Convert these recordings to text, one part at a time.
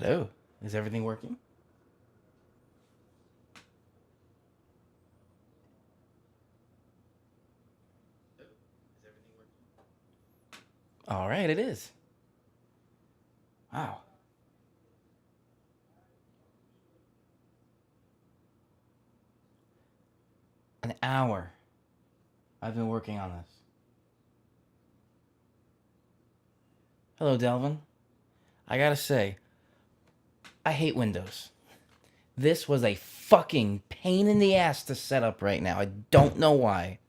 Hello. Is everything working? All right, it is. Wow. An hour. I've been working on this. Hello, Delvin. I gotta say, I hate Windows. This was a fucking pain in the ass to set up right now. I don't know why.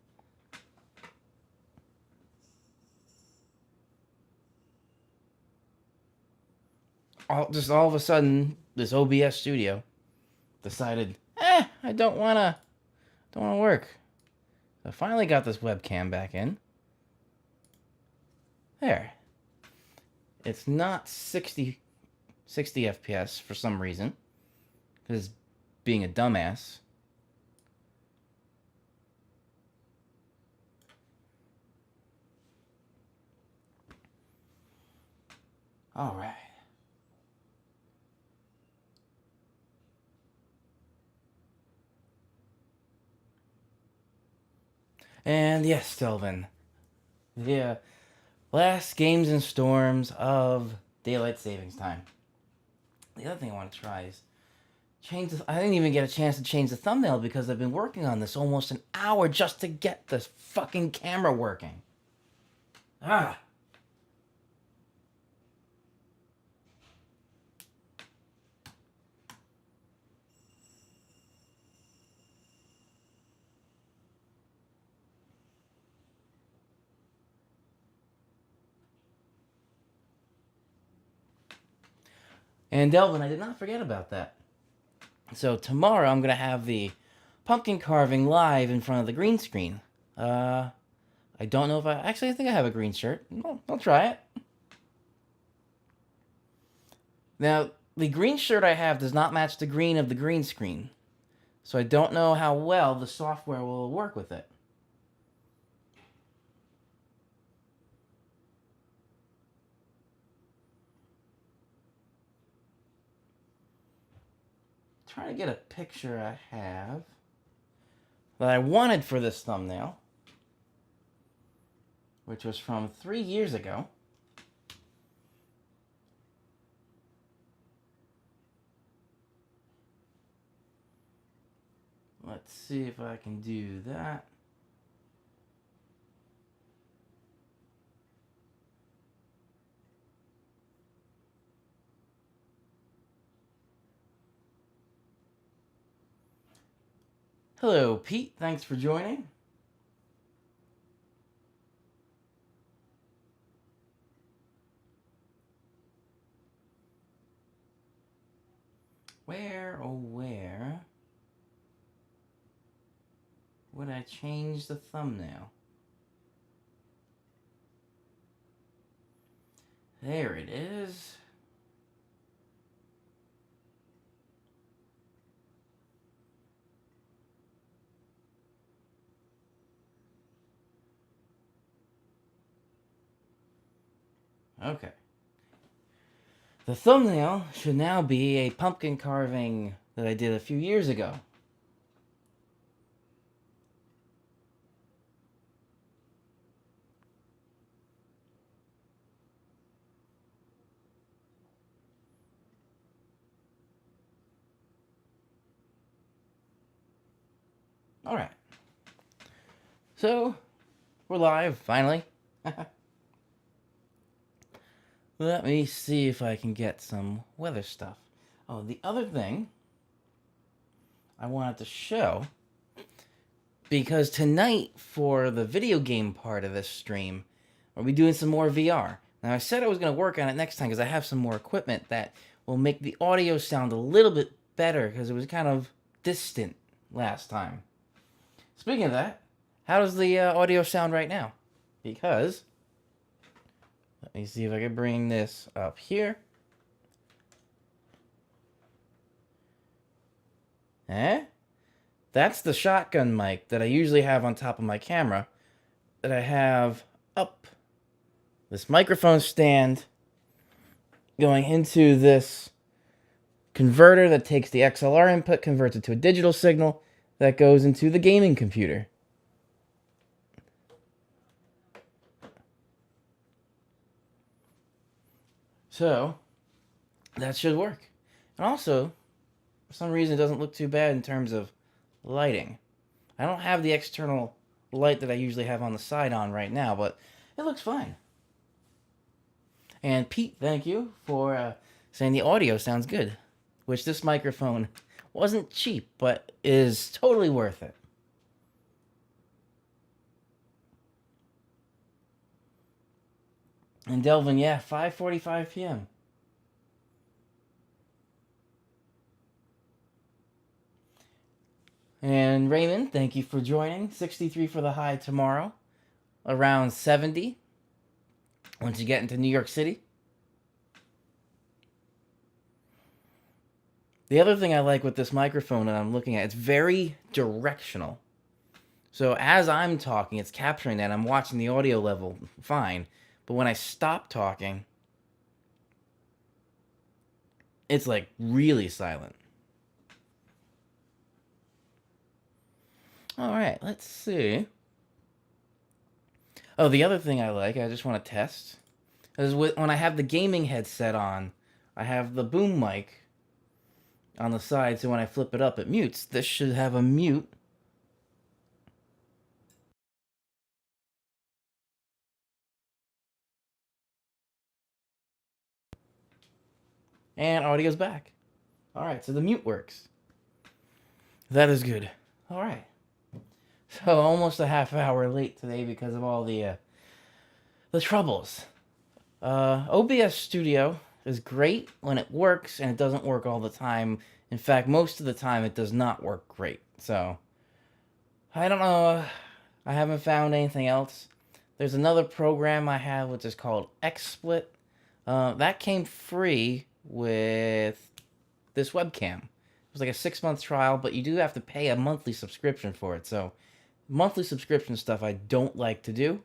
Just all of a sudden, this OBS studio decided, I don't wanna work. So I finally got this webcam back in. There. It's not 60 FPS for some reason. Because being a dumbass. All right. And yes, Delvin. The last games and storms of daylight savings time. The other thing I want to try is change. I didn't even get a chance to change the thumbnail because I've been working on this almost an hour just to get this fucking camera working. Ah. And Delvin, I did not forget about that. So tomorrow I'm gonna have the pumpkin carving live in front of the green screen. I don't know if I think I have a green shirt. I'll try it. Now, the green shirt I have does not match the green of the green screen. So I don't know how well the software will work with it. Trying to get a picture I have that I wanted for this thumbnail, which was from 3 years ago. Let's see if I can do that. Hello, Pete. Thanks for joining. Where, oh where, would I change the thumbnail? There it is. Okay. The thumbnail should now be a pumpkin carving that I did a few years ago. Alright. So, we're live, finally. Let me see if I can get some weather stuff. Oh, the other thing I wanted to show, because tonight for the video game part of this stream, we'll be doing some more VR. Now, I said I was going to work on it next time because I have some more equipment that will make the audio sound a little bit better because it was kind of distant last time. Speaking of that, how does the audio sound right now? Because, let me see if I can bring this up here. That's the shotgun mic that I usually have on top of my camera that I have up this microphone stand going into this converter that takes the XLR input, converts it to a digital signal that goes into the gaming computer. So, that should work. And also, for some reason, it doesn't look too bad in terms of lighting. I don't have the external light that I usually have on the side on right now, but it looks fine. And Pete, thank you for saying the audio sounds good, which this microphone wasn't cheap, but is totally worth it. And Delvin, yeah, 5:45 p.m. And Raymond, thank you for joining. 63 for the high tomorrow. Around 70 once you get into New York City. The other thing I like with this microphone that I'm looking at, it's very directional. So as I'm talking, it's capturing that. I'm watching the audio level fine. But when I stop talking, it's like really silent. All right, let's see. Oh, the other thing I like, I just want to test, is when I have the gaming headset on, I have the boom mic on the side, so when I flip it up, it mutes. This should have a mute. And audio's back. All right, so the mute works. That is good. All right. So almost a half hour late today because of all the troubles. OBS Studio is great when it works, and it doesn't work all the time. In fact, most of the time it does not work great. So I don't know. I haven't found anything else. There's another program I have which is called XSplit. That came free with this webcam. It was like a 6-month trial, but you do have to pay a monthly subscription for it. So monthly subscription stuff I don't like to do.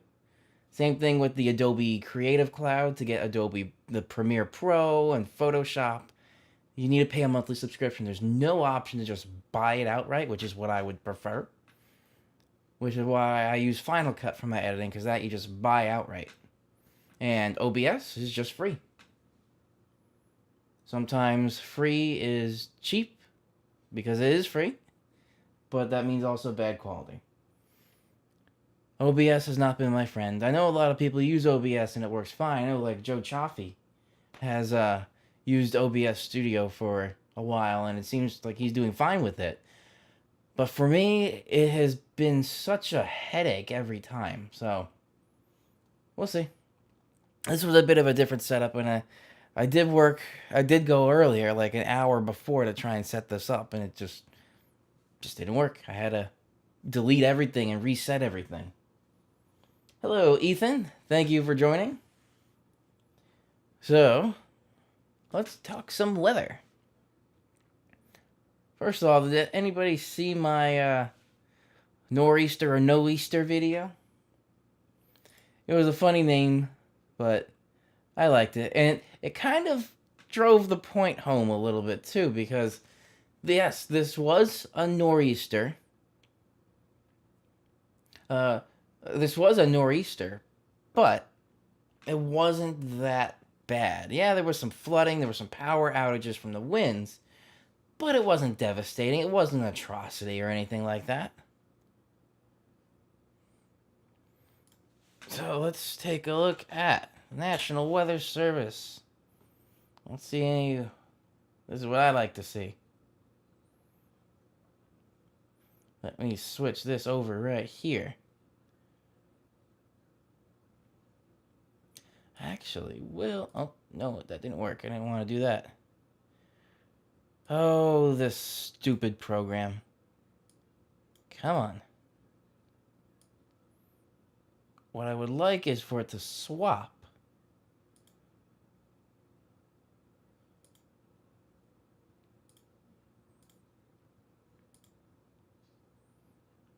Same thing with the Adobe Creative Cloud to get Adobe the Premiere Pro and Photoshop. You need to pay a monthly subscription. There's no option to just buy it outright, which is what I would prefer. Which is why I use Final Cut for my editing, because that you just buy outright. And OBS is just free. Sometimes free is cheap, because it is free, but that means also bad quality. OBS has not been my friend. I know a lot of people use OBS and it works fine. I know like Joe Chaffee has used OBS Studio for a while, and it seems like he's doing fine with it. But for me, it has been such a headache every time. So, we'll see. This was a bit of a different setup, and I did go earlier, like an hour before, to try and set this up, and it just didn't work. I had to delete everything and reset everything. Hello, Ethan. Thank you for joining. So, let's talk some weather. First of all, did anybody see my nor'easter or no Easter video? It was a funny name, but I liked it. And it kind of drove the point home a little bit too, because yes, this was a nor'easter. This was a nor'easter, but it wasn't that bad. Yeah, there was some flooding, there were some power outages from the winds, but it wasn't devastating. It wasn't an atrocity or anything like that. So let's take a look at National Weather Service. Let's see any. This is what I like to see. Let me switch this over right here. Actually, oh, no, that didn't work. I didn't want to do that. Oh, this stupid program. Come on. What I would like is for it to swap.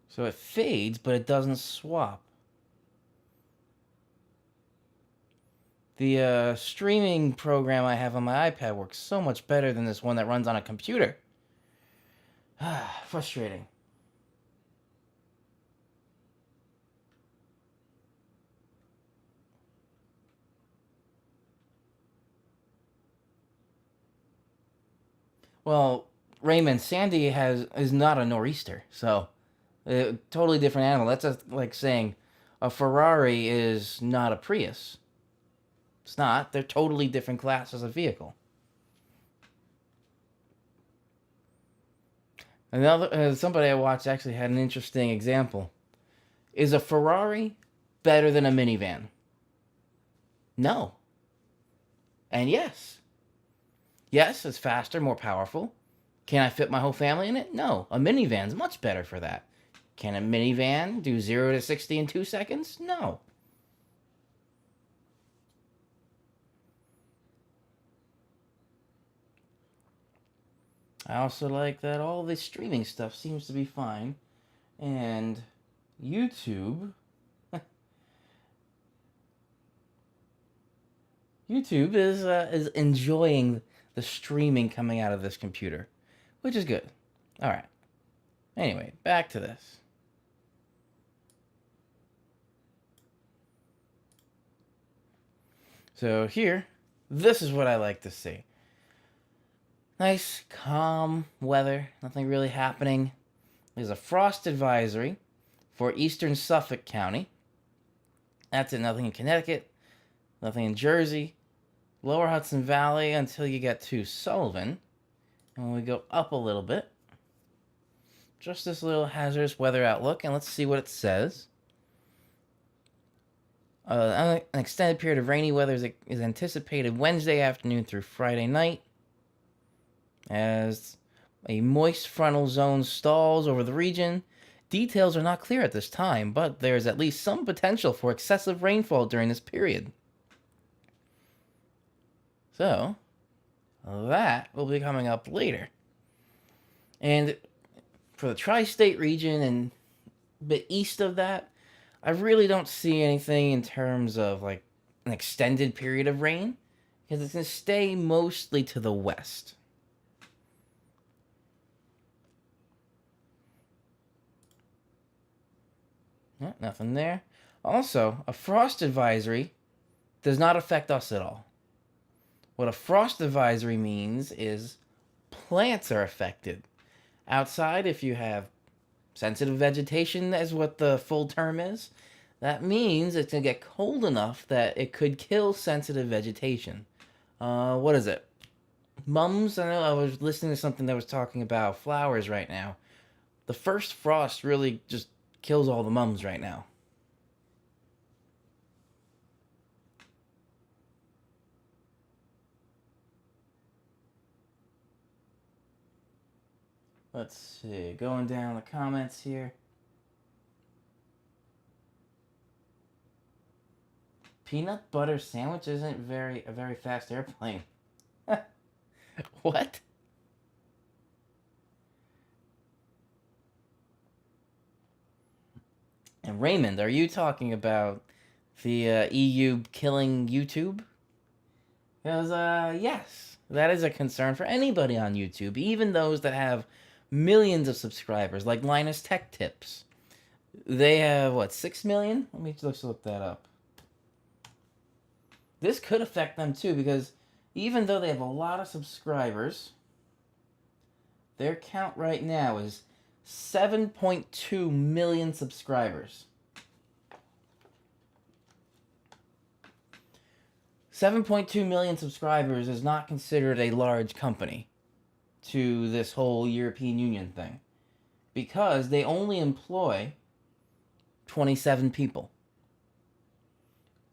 So it fades, but it doesn't swap. The streaming program I have on my iPad works so much better than this one that runs on a computer. Frustrating. Well, Raymond, Sandy is not a nor'easter, so totally different animal. That's like saying a Ferrari is not a Prius. It's not. They're totally different classes of vehicle. Another somebody I watched actually had an interesting example. Is a Ferrari better than a minivan? No. And yes. Yes, it's faster, more powerful. Can I fit my whole family in it? No. A minivan's much better for that. Can a minivan do 0 to 60 in 2 seconds? No. I also like that all the streaming stuff seems to be fine. And YouTube YouTube is enjoying the streaming coming out of this computer, which is good. All right. Anyway, back to this. So here, this is what I like to see. Nice, calm weather, nothing really happening. There's a frost advisory for eastern Suffolk County. That's it, nothing in Connecticut, nothing in Jersey, lower Hudson Valley until you get to Sullivan. And when we go up a little bit, just this little hazardous weather outlook, and let's see what it says. An extended period of rainy weather is anticipated Wednesday afternoon through Friday night, as a moist frontal zone stalls over the region. Details are not clear at this time, but there is at least some potential for excessive rainfall during this period. So, that will be coming up later. And for the tri-state region and a bit east of that, I really don't see anything in terms of like an extended period of rain, because it's going to stay mostly to the west. Yeah, nothing there. Also, a frost advisory does not affect us at all. What a frost advisory means is plants are affected. Outside, if you have sensitive vegetation, is what the full term is. That means it's going to get cold enough that it could kill sensitive vegetation. What is it? Mums? I know I was listening to something that was talking about flowers right now. The first frost really just kills all the mums right now. Let's see, going down the comments here. Peanut butter sandwich isn't a very fast airplane. What? And Raymond, are you talking about the EU killing YouTube? Because, yes, that is a concern for anybody on YouTube, even those that have millions of subscribers, like Linus Tech Tips. They have, what, 6 million? Let me just look that up. This could affect them too, because even though they have a lot of subscribers, their count right now is 7.2 million subscribers. 7.2 million subscribers is not considered a large company to this whole European Union thing, because they only employ 27 people.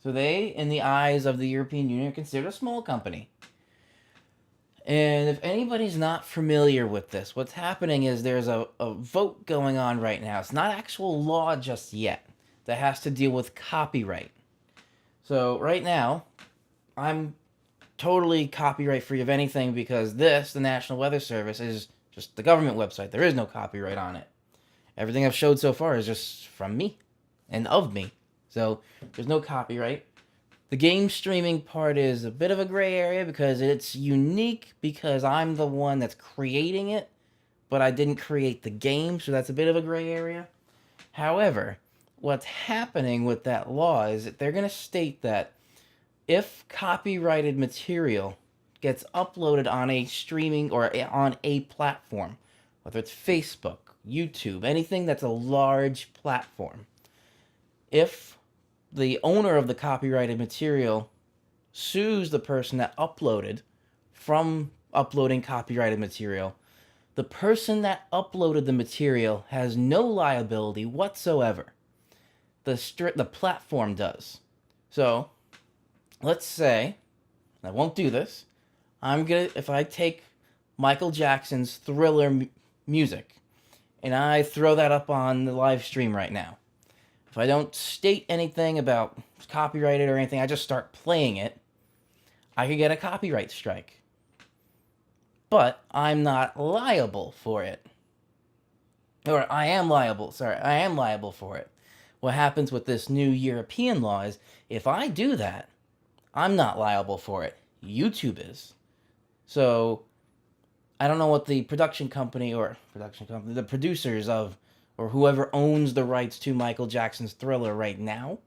So they, in the eyes of the European Union, are considered a small company. And if anybody's not familiar with this, what's happening is there's a vote going on right now. It's not actual law just yet that has to deal with copyright. So right now, I'm totally copyright free of anything, because this, the National Weather Service, is just the government website. There is no copyright on it. Everything I've showed so far is just from me and of me. So there's no copyright. The game streaming part is a bit of a gray area because it's unique because I'm the one that's creating it, but I didn't create the game, so that's a bit of a gray area. However, what's happening with that law is that they're going to state that if copyrighted material gets uploaded on a streaming or on a platform, whether it's Facebook, YouTube, anything that's a large platform, if the owner of the copyrighted material sues the person that uploaded from uploading copyrighted material, the person that uploaded the material has no liability whatsoever. The platform does. So, let's say, I won't do this, if I take Michael Jackson's Thriller music and I throw that up on the live stream right now, if I don't state anything about copyrighted or anything, I just start playing it, I could get a copyright strike. But I'm not liable for it. Or I am liable for it. What happens with this new European law is if I do that, I'm not liable for it. YouTube is. So I don't know what the the producers of, or whoever owns the rights to Michael Jackson's Thriller right now,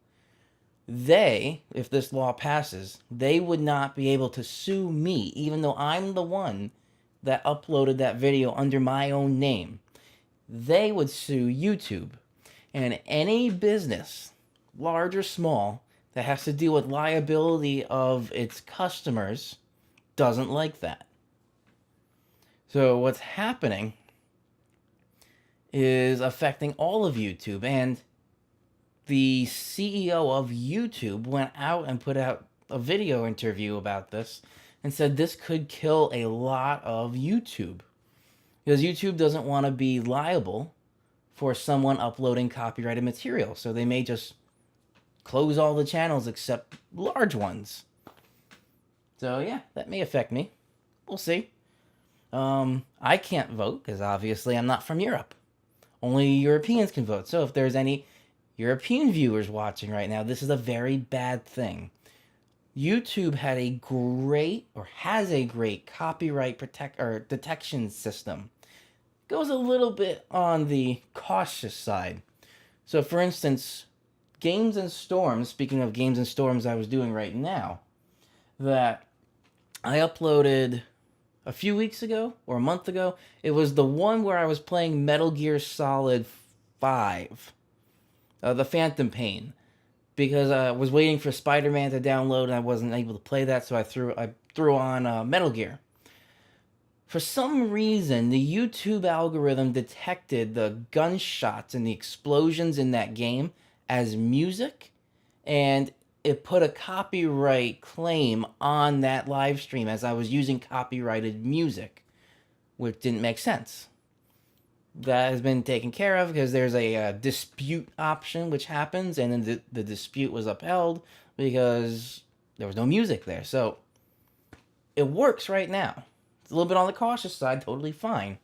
if this law passes, they would not be able to sue me, even though I'm the one that uploaded that video under my own name. They would sue YouTube. And any business, large or small, that has to deal with liability of its customers doesn't like that. So what's happening is affecting all of YouTube, and the CEO of YouTube went out and put out a video interview about this and said this could kill a lot of YouTube because YouTube doesn't want to be liable for someone uploading copyrighted material, so they may just close all the channels except large ones. So yeah, that may affect me. We'll see. I can't vote because obviously I'm not from Europe. Only Europeans can vote. So if there's any European viewers watching right now, this is a very bad thing. YouTube has a great copyright detection system. It goes a little bit on the cautious side. So for instance, Games and Storms, speaking of Games and Storms I was doing right now, that I uploaded a few weeks ago or a month ago. It was the one where I was playing Metal Gear Solid 5, the Phantom Pain, because I was waiting for Spider-Man to download and I wasn't able to play that, so I threw on Metal Gear. For some reason, the YouTube algorithm detected the gunshots and the explosions in that game as music, and it put a copyright claim on that live stream as I was using copyrighted music, which didn't make sense. That has been taken care of because there's a dispute option which happens, and then the dispute was upheld because there was no music there. So it works right now. It's a little bit on the cautious side, totally fine.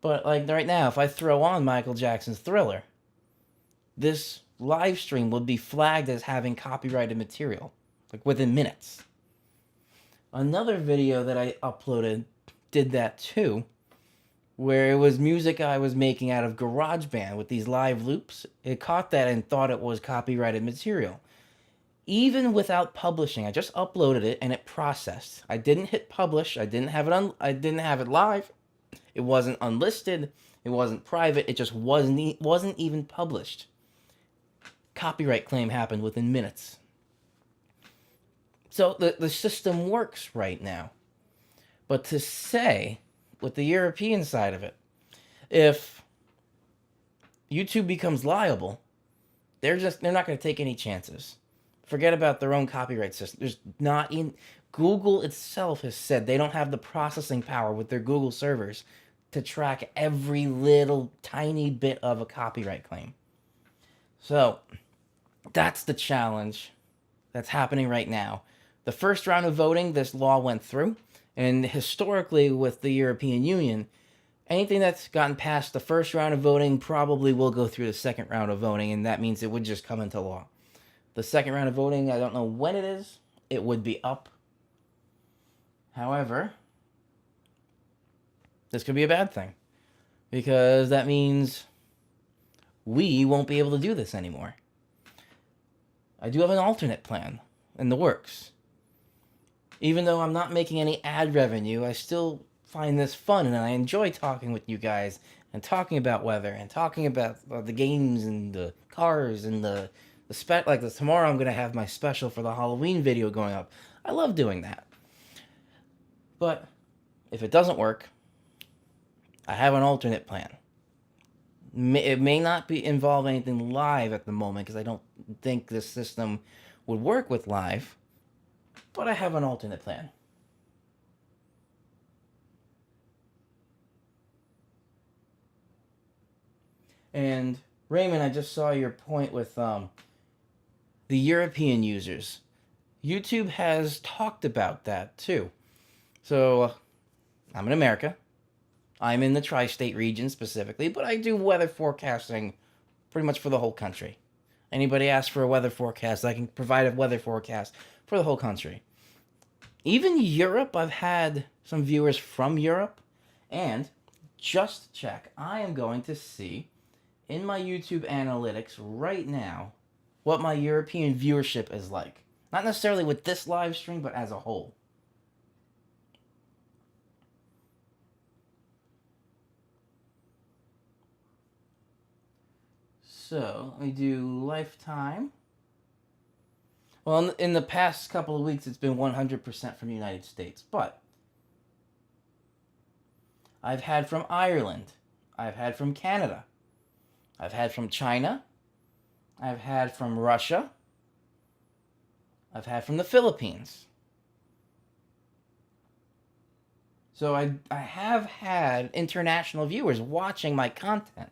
But like right now, if I throw on Michael Jackson's Thriller, this live stream would be flagged as having copyrighted material, like within minutes. Another video that I uploaded did that too, where it was music I was making out of GarageBand with these live loops. It caught that and thought it was copyrighted material. Even without publishing, I just uploaded it and it processed. I didn't hit publish. I didn't have it live. It wasn't unlisted. It wasn't private. It just wasn't even published. Copyright claim happened within minutes. So the system works right now. But to say, with the European side of it, if YouTube becomes liable, they're not going to take any chances. Forget about their own copyright system. Google itself has said they don't have the processing power with their Google servers to track every little tiny bit of a copyright claim. So that's the challenge that's happening right now. The first round of voting, this law went through. And historically, with the European Union, anything that's gotten past the first round of voting probably will go through the second round of voting, and that means it would just come into law. The second round of voting, I don't know when it is. It would be up. However, this could be a bad thing because that means we won't be able to do this anymore. I do have an alternate plan in the works. Even though I'm not making any ad revenue, I still find this fun and I enjoy talking with you guys and talking about weather and talking about the games and the cars and tomorrow I'm gonna have my special for the Halloween video going up. I love doing that. But if it doesn't work, I have an alternate plan. It may not involve anything live at the moment because I don't think this system would work with live, but I have an alternate plan. And Raymond, I just saw your point with the European users. YouTube has talked about that too. So I'm in America. I'm in the tri-state region specifically, but I do weather forecasting pretty much for the whole country. Anybody asks for a weather forecast, I can provide a weather forecast for the whole country. Even Europe, I've had some viewers from Europe, and just check, I am going to see in my YouTube analytics right now what my European viewership is like. Not necessarily with this live stream, but as a whole. So, let me do lifetime. Well, in the past couple of weeks, it's been 100% from the United States. But I've had from Ireland. I've had from Canada. I've had from China. I've had from Russia. I've had from the Philippines. So I have had international viewers watching my content.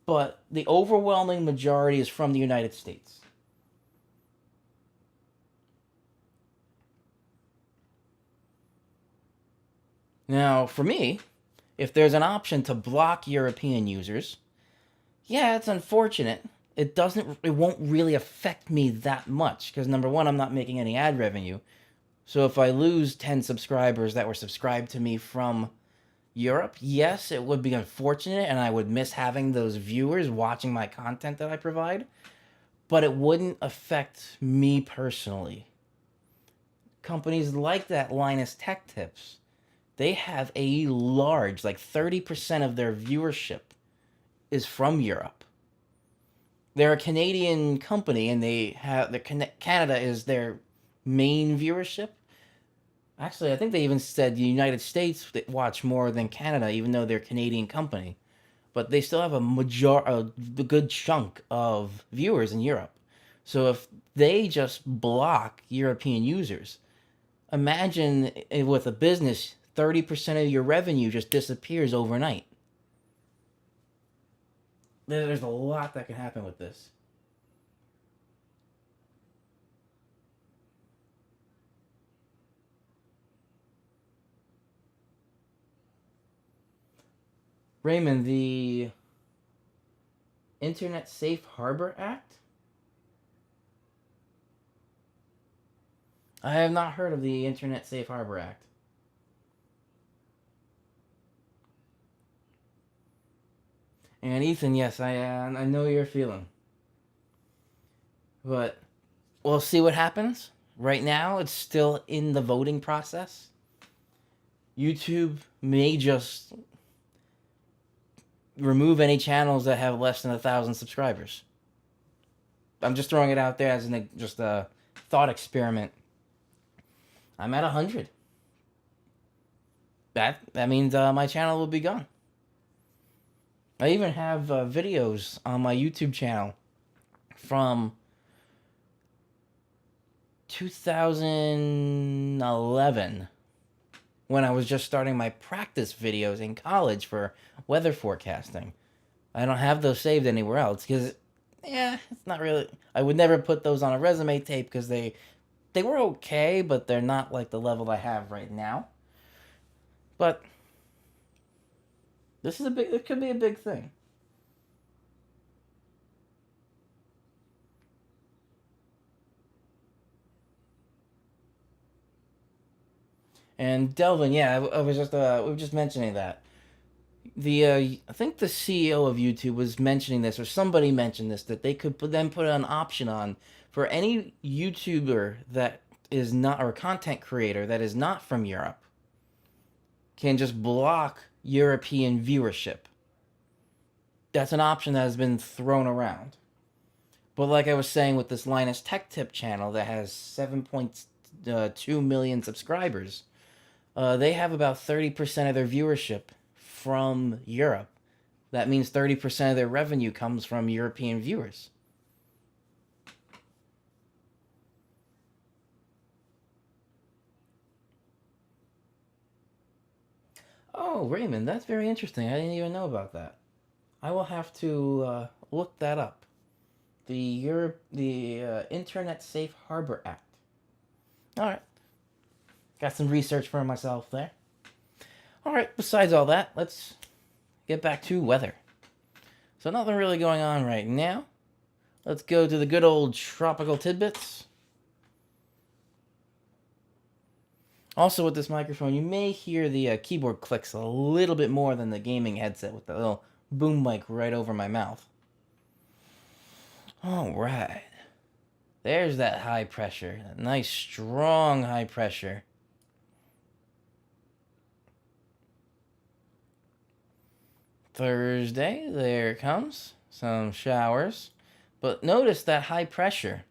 But the overwhelming majority is from the United States. Now, for me, if there's an option to block European users, yeah, it's unfortunate. It won't really affect me that much because number one, I'm not making any ad revenue. So if I lose 10 subscribers that were subscribed to me from Europe, yes, it would be unfortunate and I would miss having those viewers watching my content that I provide, but it wouldn't affect me personally. Companies like that, Linus Tech Tips, they have a large, like 30% of their viewership is from Europe. They're a Canadian company and Canada is their main viewership. Actually, I think they even said the United States watch more than Canada, even though they're a Canadian company. But they still have a good chunk of viewers in Europe. So if they just block European users, imagine with a business, 30% of your revenue just disappears overnight. There's a lot that can happen with this. Raymond, the Internet Safe Harbor Act? I have not heard of the Internet Safe Harbor Act. And Ethan, yes, I know your feeling. But we'll see what happens. Right now, it's still in the voting process. YouTube may just remove any channels that have less than 1,000 subscribers. I'm just throwing it out there as just a thought experiment. I'm at 100. That means my channel will be gone. I even have videos on my YouTube channel from 2011 when I was just starting my practice videos in college for weather forecasting. I don't have those saved anywhere else because, it's not really. I would never put those on a resume tape because they were okay, but they're not like the level I have right now. But it could be a big thing. And Delvin, yeah, I was just we were just mentioning that. I think the CEO of YouTube was mentioning this, or somebody mentioned this, that they could then put an option on for any YouTuber that is not, or content creator that is not from Europe, can just block European viewership. That's an option that has been thrown around. But like I was saying with this Linus Tech Tip channel that has 7.2 million subscribers, they have about 30% of their viewership from Europe. That means 30% of their revenue comes from European viewers. Oh, Raymond, that's very interesting. I didn't even know about that. I will have to look that up. The Internet Safe Harbor Act. All right, got some research for myself there. All right, besides all that, let's get back to weather. So nothing really going on right now. Let's go to the good old tropical tidbits. Also with this microphone, you may hear the keyboard clicks a little bit more than the gaming headset with the little boom mic right over my mouth. All right. There's that high pressure. That nice, strong high pressure. Thursday, there it comes. Some showers. But notice that high pressure.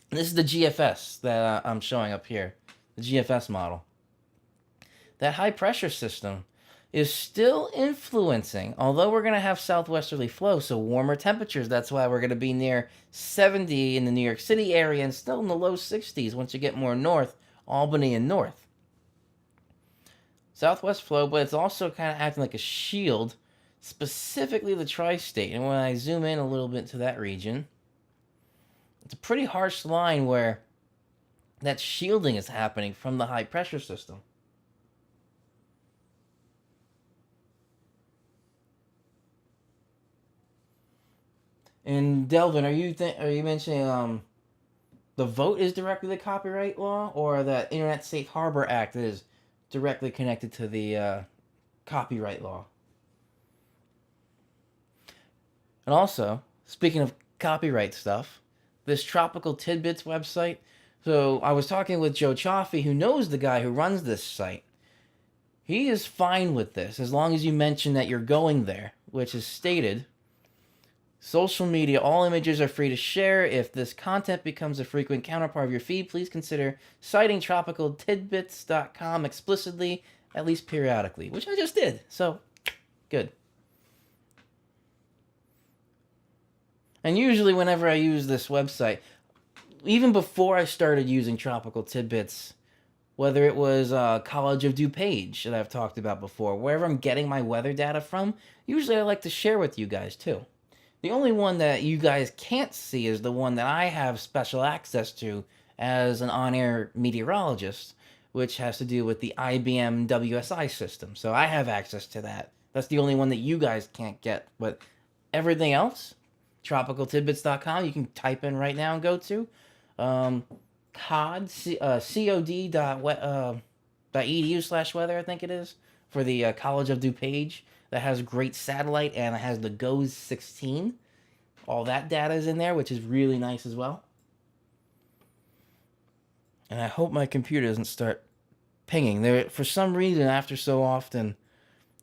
This is the GFS that I'm showing up here. The GFS model. That high pressure system is still influencing, although we're going to have southwesterly flow, so warmer temperatures. That's why we're going to be near 70 in the New York City area and still in the low 60s once you get more north, Albany and north. Southwest flow, but it's also kind of acting like a shield, specifically the tri-state. And when I zoom in a little bit to that region, it's a pretty harsh line where that shielding is happening from the high pressure system. And Delvin, are you mentioning the vote is directly the copyright law, or the Internet Safe Harbor Act is directly connected to the copyright law? And also, speaking of copyright stuff, this Tropical Tidbits website. So I was talking with Joe Chaffee, who knows the guy who runs this site. He is fine with this as long as you mention that you're going there, which is stated. Social media, all images are free to share. If this content becomes a frequent counterpart of your feed, please consider citing tropicaltidbits.com explicitly, at least periodically, which I just did. So, good. And usually whenever I use this website, even before I started using Tropical Tidbits, whether it was College of DuPage that I've talked about before, wherever I'm getting my weather data from, usually I like to share with you guys too. The only one that you guys can't see is the one that I have special access to as an on-air meteorologist, which has to do with the IBM WSI system. So I have access to that. That's the only one that you guys can't get. But everything else, tropicaltidbits.com, you can type in right now and go to. cod.edu/weather, I think it is, for the College of DuPage. That has great satellite and it has the GOES 16. All that data is in there, which is really nice as well. And I hope my computer doesn't start pinging. There, for some reason, after so often,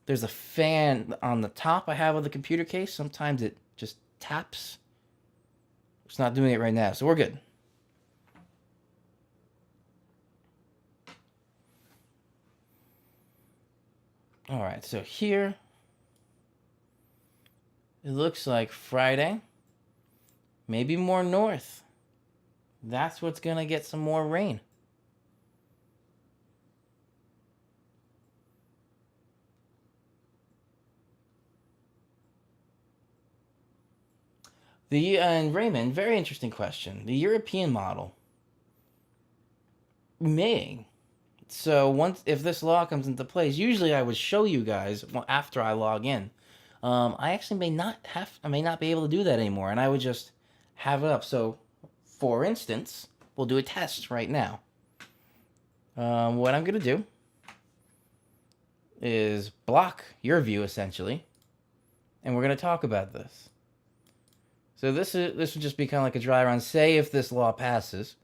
there's a fan on the top I have of the computer case. Sometimes it just taps. It's not doing it right now, so we're good. All right, so here it looks like Friday, maybe more north. That's what's going to get some more rain. And Raymond, very interesting question. The European model may. So once, if this law comes into place, usually I would show you guys after I log in. I actually I may not be able to do that anymore, and I would just have it up. So, for instance, we'll do a test right now. What I'm gonna do is block your view essentially, and we're going to talk about this. So this would just be kind of like a dry run. Say if this law passes,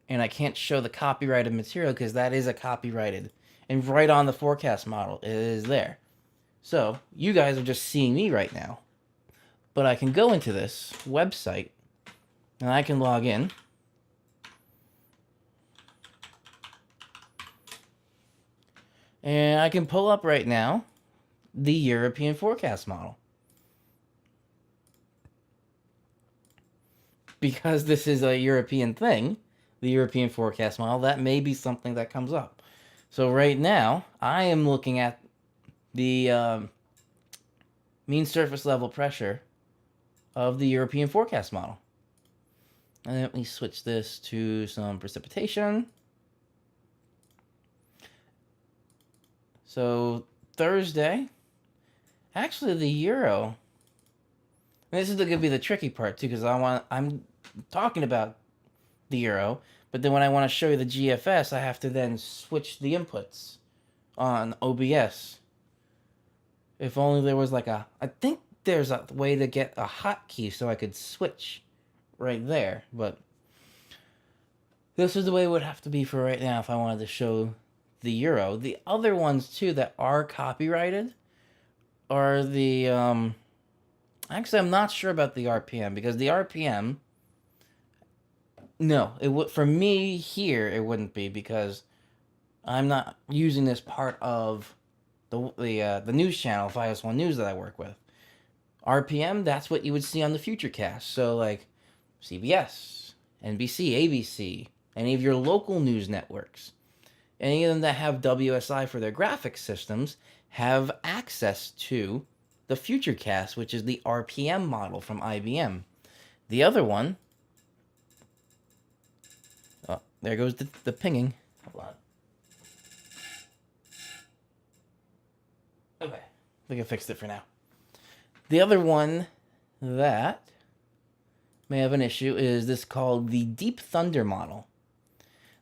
and I can't show the copyrighted material because that is a copyrighted, and right on the forecast model it is there. So you guys are just seeing me right now, but I can go into this website and I can log in. And I can pull up right now the European forecast model. Because this is a European thing, the European forecast model, that may be something that comes up. So right now, I am looking at the mean surface level pressure of the European forecast model. And let me switch this to some precipitation. So Thursday, actually the Euro, and this is going to be the tricky part too, because I'm talking about the Euro, but then when I want to show you the GFS, I have to then switch the inputs on OBS. If only there was I think there's a way to get a hotkey so I could switch right there, but this is the way it would have to be for right now if I wanted to show the Euro. The other ones too that are copyrighted are the actually I'm not sure about the RPM, because the RPM, no, it would, for me here it wouldn't be, because I'm not using this part of the news channel, FiOS1 News, that I work with. RPM, that's what you would see on the Futurecast. So like CBS, NBC, ABC, any of your local news networks, any of them that have WSI for their graphics systems have access to the Futurecast, which is the RPM model from IBM. The other one, oh, there goes the pinging. Hold on. Okay, I think I fixed it for now. The other one that may have an issue is this called the Deep Thunder model.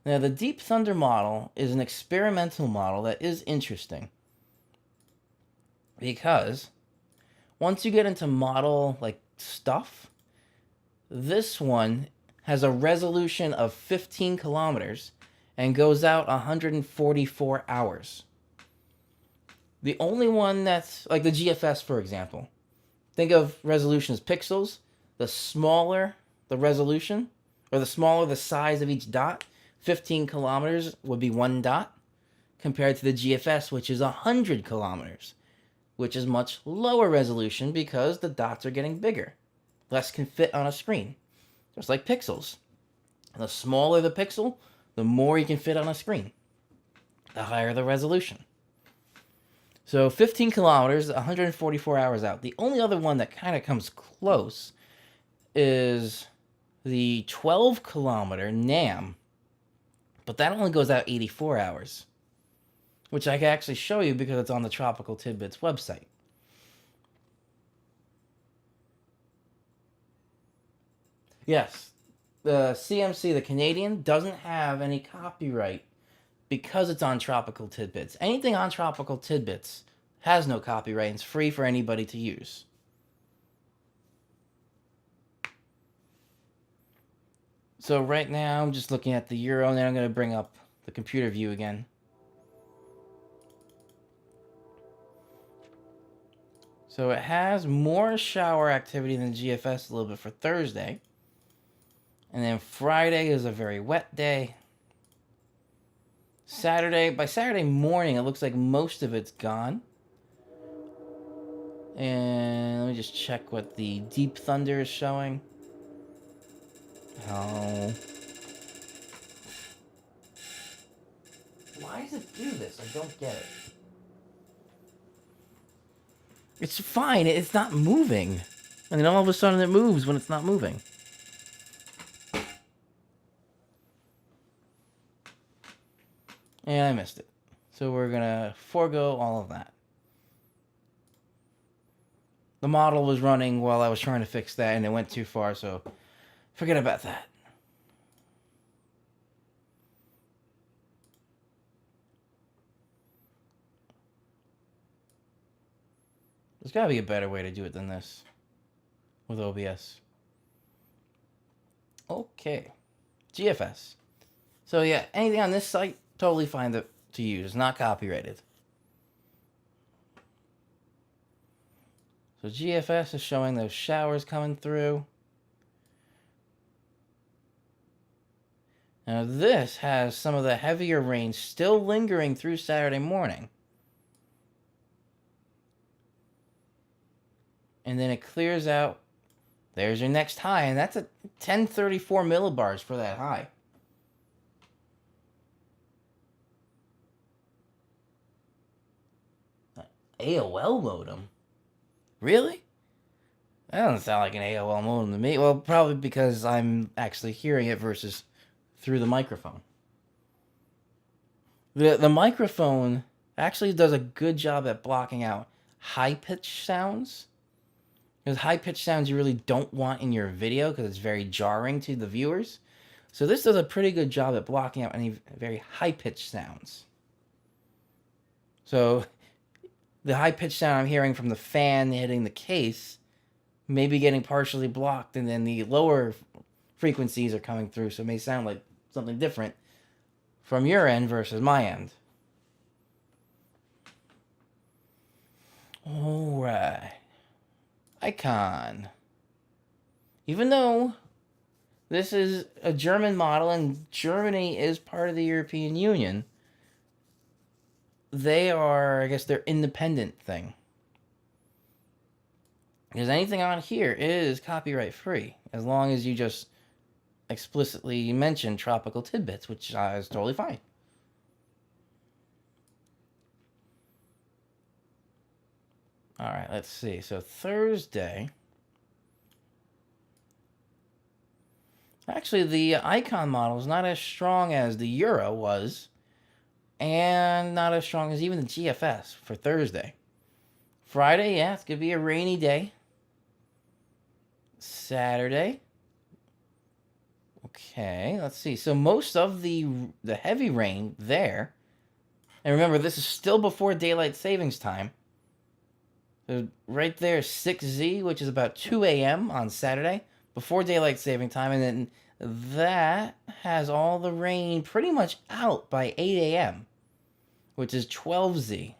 Now, the Deep Thunder model is an experimental model that is interesting, because once you get into model stuff, this one has a resolution of 15 kilometers and goes out 144 hours. The only one that's like the GFS, for example. Think of resolution as pixels. The smaller the resolution, or the smaller the size of each dot, 15 kilometers would be one dot, compared to the GFS, which is 100 kilometers, which is much lower resolution because the dots are getting bigger. Less can fit on a screen, just like pixels. And the smaller the pixel, the more you can fit on a screen, the higher the resolution. So 15 kilometers, 144 hours out. The only other one that kind of comes close is the 12 kilometer NAM, but that only goes out 84 hours, which I can actually show you because it's on the Tropical Tidbits website. Yes, the CMC, the Canadian, doesn't have any copyright because it's on Tropical Tidbits. Anything on Tropical Tidbits has no copyright and it's free for anybody to use. So right now I'm just looking at the Euro, and then I'm going to bring up the computer view again. So it has more shower activity than GFS a little bit for Thursday. And then Friday is a very wet day. By Saturday morning, it looks like most of it's gone. And let me just check what the Deep Thunder is showing. Oh. Why does it do this? I don't get it. It's fine. It's not moving. And then all of a sudden it moves when it's not moving. And I missed it. So we're going to forego all of that. The model was running while I was trying to fix that, and it went too far, so forget about that. There's got to be a better way to do it than this with OBS. Okay. GFS. So yeah, anything on this site, totally fine to use. It's not copyrighted. So GFS is showing those showers coming through. Now this has some of the heavier rain still lingering through Saturday morning. And then it clears out. There's your next high, and that's a 1034 millibars for that high. AOL modem? Really? That doesn't sound like an AOL modem to me. Well, probably because I'm actually hearing it versus through the microphone. The microphone actually does a good job at blocking out high-pitched sounds. Because high-pitched sounds you really don't want in your video because it's very jarring to the viewers. So this does a pretty good job at blocking out any very high-pitched sounds. So the high-pitched sound I'm hearing from the fan hitting the case may be getting partially blocked, and then the lower frequencies are coming through, so it may sound like something different from your end versus my end. Alright. Icon. Even though this is a German model and Germany is part of the European Union, they are, I guess, their independent thing. Because anything on here is copyright free, as long as you just explicitly mention tropical tidbits, which is totally fine. Alright, let's see. So Thursday. Actually, the icon model is not as strong as the Euro was, and not as strong as even the GFS for Thursday. Friday, yeah, it's going to be a rainy day. Saturday. Okay, let's see. So most of the heavy rain there, and remember, this is still before daylight savings time. So right there, 6Z, which is about 2 a.m. on Saturday, before daylight saving time, and then that has all the rain pretty much out by 8 a.m., which is 12Z.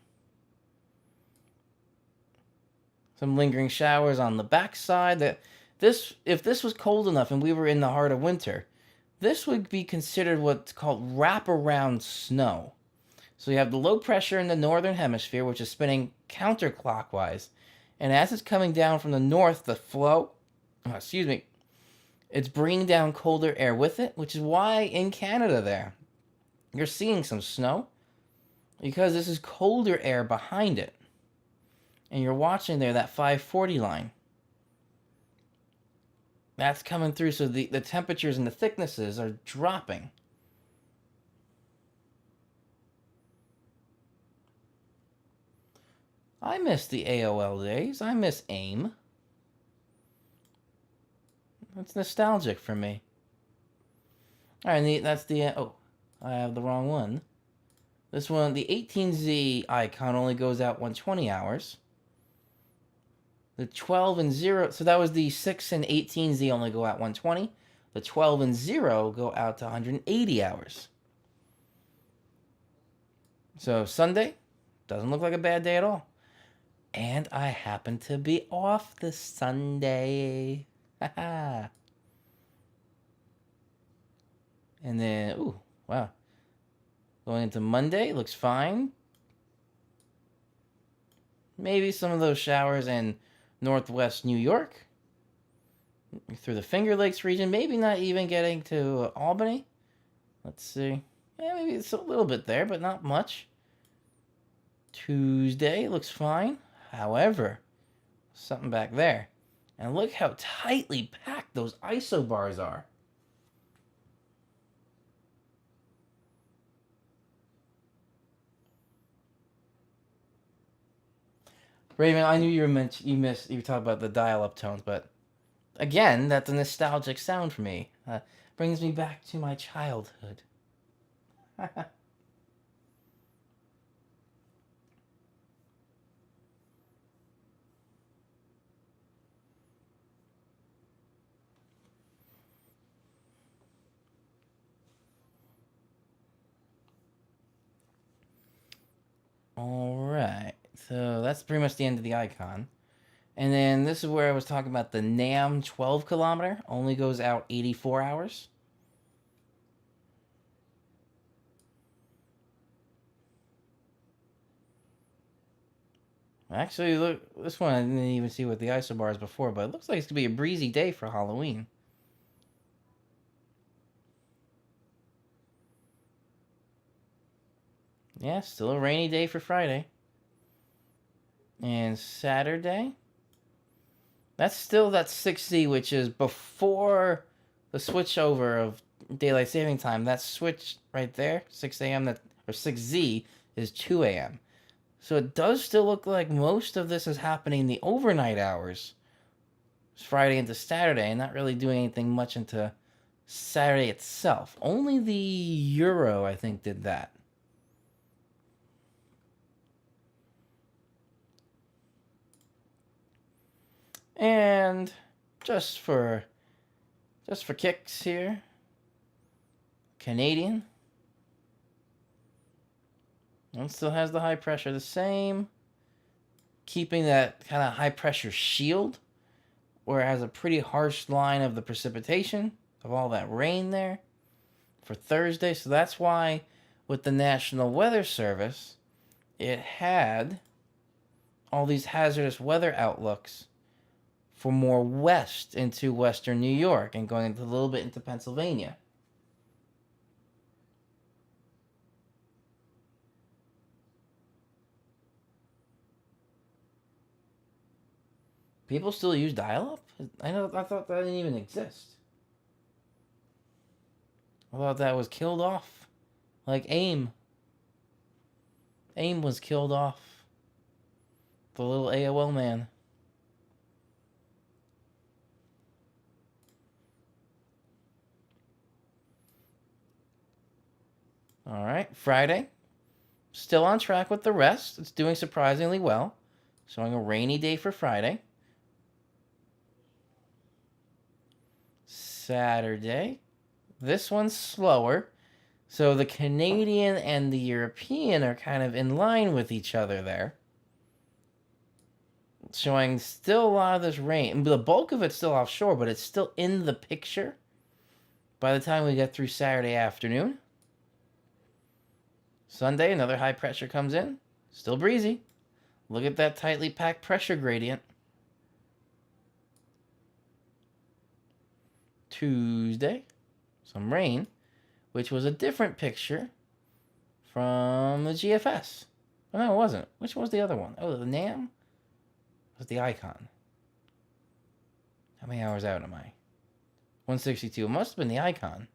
Some lingering showers on the backside. If this was cold enough and we were in the heart of winter, this would be considered what's called wraparound snow. So you have the low pressure in the northern hemisphere, which is spinning counterclockwise. And as it's coming down from the north, the flow, it's bringing down colder air with it, which is why in Canada there, you're seeing some snow. Because this is colder air behind it. And you're watching there, that 540 line. That's coming through, so the temperatures and the thicknesses are dropping. I miss the AOL days. I miss AIM. That's nostalgic for me. Alright, and that's the... oh, I have the wrong one. This one, the 18Z icon only goes out 120 hours. The 12 and 0... so that was the 6 and 18Z only go out 120. The 12 and 0 go out to 180 hours. So Sunday doesn't look like a bad day at all. And I happen to be off this Sunday. Haha. And then, ooh, wow. Going into Monday, looks fine. Maybe some of those showers in northwest New York. Through the Finger Lakes region. Maybe not even getting to Albany. Let's see. Yeah, maybe it's a little bit there, but not much. Tuesday looks fine. However, something back there. And look how tightly packed those isobars are. Raven, I knew you were talking about the dial-up tones, but again, that's a nostalgic sound for me. Brings me back to my childhood. that's pretty much the end of the icon. And then this is where I was talking about the NAM 12 kilometer. Only goes out 84 hours. Actually, look, this one I didn't even see what the isobar is before, but it looks like it's going to be a breezy day for Halloween. Yeah, still a rainy day for Friday. And Saturday, that's still that 6Z, which is before the switch over of daylight saving time. That switch right there, 6 a.m. that or 6Z is 2 a.m. So it does still look like most of this is happening in the overnight hours. It's Friday into Saturday, and not really doing anything much into Saturday itself. Only the Euro, I think, did that. And just for kicks here, Canadian. And still has the high pressure, the same. Keeping that kind of high pressure shield, where it has a pretty harsh line of the precipitation of all that rain there for Thursday. So that's why with the National Weather Service, it had all these hazardous weather outlooks for more west into western New York and going a little bit into Pennsylvania. People still use dial-up? I thought that didn't even exist. I thought that was killed off. Like AIM. AIM was killed off. The little AOL man. Alright, Friday. Still on track with the rest. It's doing surprisingly well. Showing a rainy day for Friday. Saturday. This one's slower. So the Canadian and the European are kind of in line with each other there. Showing still a lot of this rain. The bulk of it's still offshore, but it's still in the picture by the time we get through Saturday afternoon. Sunday, another high pressure comes in. Still breezy. Look at that tightly packed pressure gradient. Tuesday, some rain, which was a different picture from the GFS. Oh, no, it wasn't. Which one was the other one? Oh, the NAM? It was the icon. How many hours out am I? 162. It must have been the icon.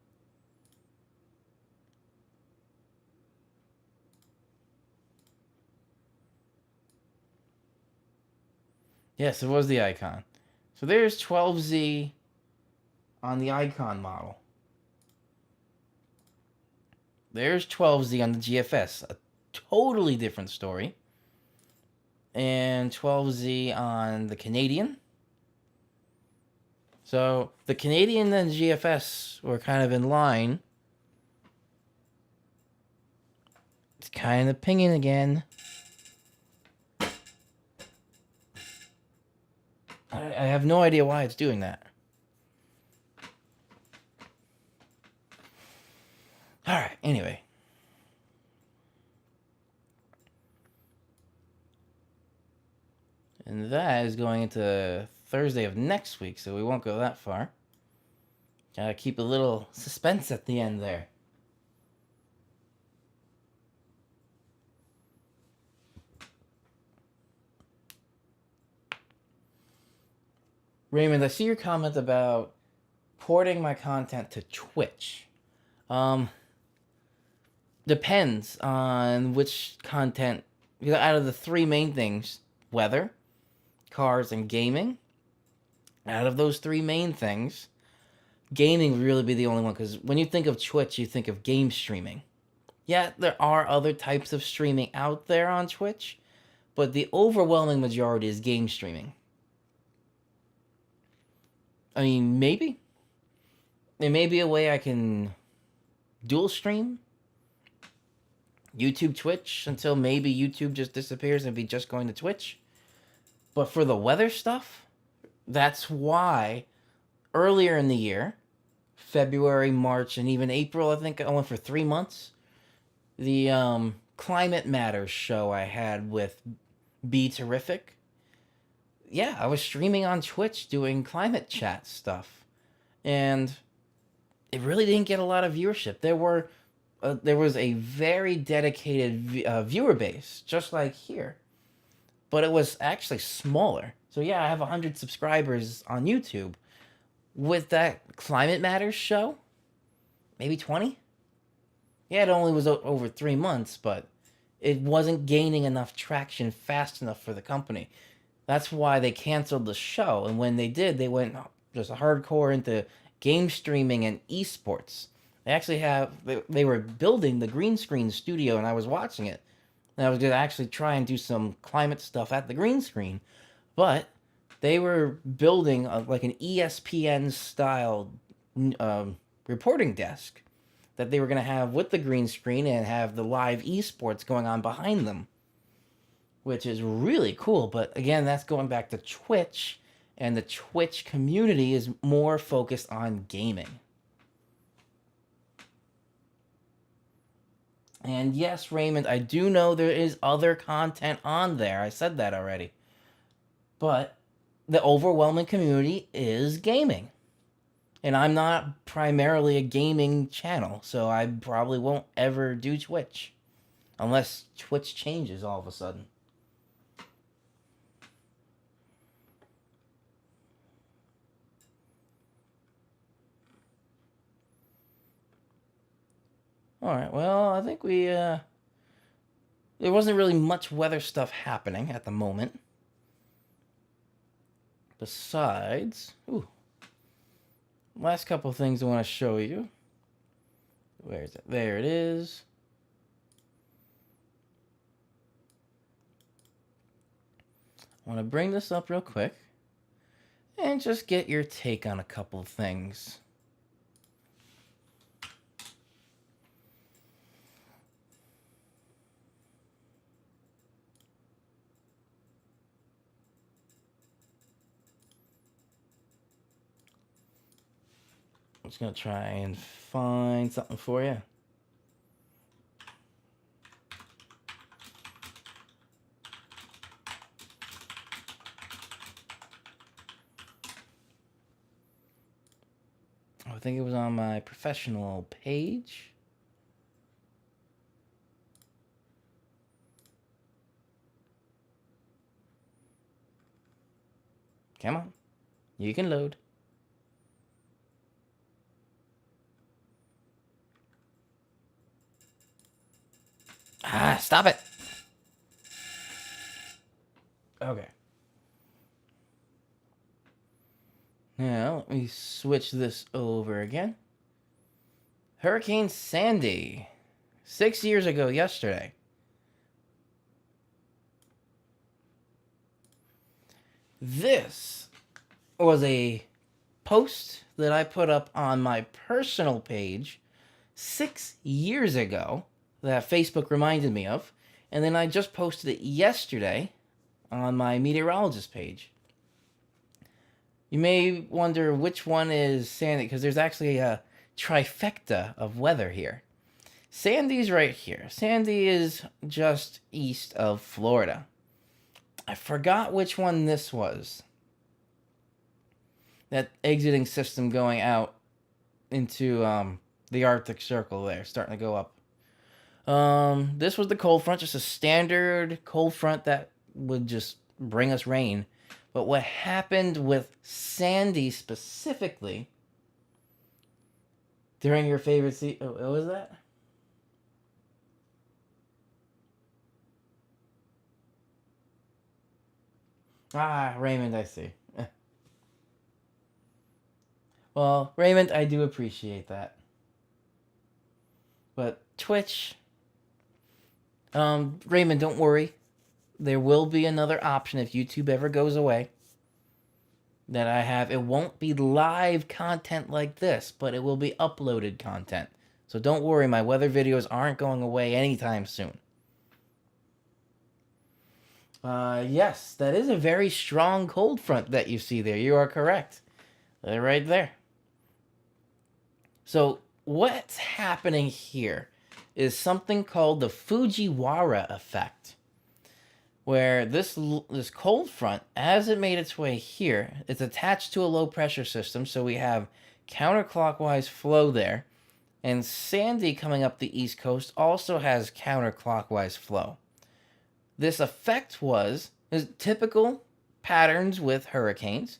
Yes, it was the icon. So there's 12Z on the icon model. There's 12Z on the GFS. A totally different story. And 12Z on the Canadian. So the Canadian and the GFS were kind of in line. It's kind of pinging again. I have no idea why it's doing that. Alright, anyway. And that is going into Thursday of next week, so we won't go that far. Gotta keep a little suspense at the end there. Raymond, I see your comment about porting my content to Twitch. Depends on which content. Out of the three main things, weather, cars, and gaming. Out of those three main things, gaming would really be the only one, because when you think of Twitch, you think of game streaming. Yeah, there are other types of streaming out there on Twitch, but the overwhelming majority is game streaming. I mean, maybe. There may be a way I can dual stream. YouTube, Twitch, until maybe YouTube just disappears and be just going to Twitch. But for the weather stuff, that's why earlier in the year, February, March, and even April, I think I went for 3 months. The Climate Matters show I had with Be Terrific. Yeah, I was streaming on Twitch doing climate chat stuff, and it really didn't get a lot of viewership. There was a very dedicated viewer base, just like here, but it was actually smaller. So yeah, I have 100 subscribers on YouTube. With that Climate Matters show, maybe 20. Yeah, it only was over 3 months, but it wasn't gaining enough traction fast enough for the company. That's why they canceled the show. And when they did, they went just hardcore into game streaming and esports. They were building the green screen studio, and I was watching it. And I was going to actually try and do some climate stuff at the green screen. But they were building like an ESPN style reporting desk that they were going to have with the green screen and have the live esports going on behind them, which is really cool. But again, that's going back to Twitch, and the Twitch community is more focused on gaming. And yes, Raymond, I do know there is other content on there. I said that already. But the overwhelming community is gaming. And I'm not primarily a gaming channel, so I probably won't ever do Twitch. Unless Twitch changes all of a sudden. Alright, well, I think there wasn't really much weather stuff happening at the moment. Besides, last couple things I want to show you. Where is it? There it is. I want to bring this up real quick and just get your take on a couple of things. I'm just going to try and find something for you. I think it was on my professional page. Come on. You can load. Stop it. Okay. Now, let me switch this over again. Hurricane Sandy. 6 years ago yesterday. This was a post that I put up on my personal page 6 years ago that Facebook reminded me of. And then I just posted it yesterday on my meteorologist page. You may wonder which one is Sandy, because there's actually a trifecta of weather here. Sandy's right here. Sandy is just east of Florida. I forgot which one this was. That exiting system going out into the Arctic Circle there, starting to go up. This was the cold front, just a standard cold front that would just bring us rain. But what happened with Sandy specifically during your favorite season? What was that? Raymond, I see. Well, Raymond, I do appreciate that. But Twitch, Raymond, don't worry. There will be another option if YouTube ever goes away that I have. It won't be live content like this, but it will be uploaded content. So don't worry, my weather videos aren't going away anytime soon. Yes, that is a very strong cold front that you see there. You are correct. They're right there. So what's happening here is something called the Fujiwara effect, where this cold front, as it made its way here, it's attached to a low pressure system, so we have counterclockwise flow there, and Sandy coming up the East Coast also has counterclockwise flow. This effect is typical patterns with hurricanes,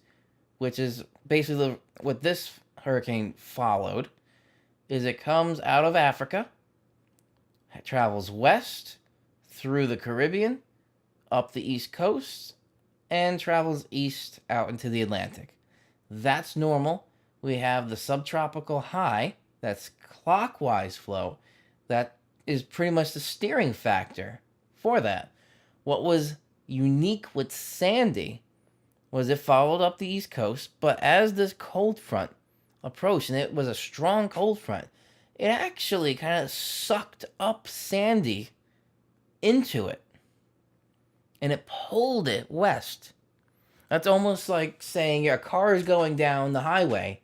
which is basically what this hurricane followed, is it comes out of Africa, it travels west through the Caribbean, up the East Coast, and travels east out into the Atlantic. That's normal. We have the subtropical high, that's clockwise flow, that is pretty much the steering factor for that. What was unique with Sandy was it followed up the East Coast, but as this cold front approached, and it was a strong cold front, it actually kind of sucked up Sandy into it, and it pulled it west. That's almost like saying a car is going down the highway,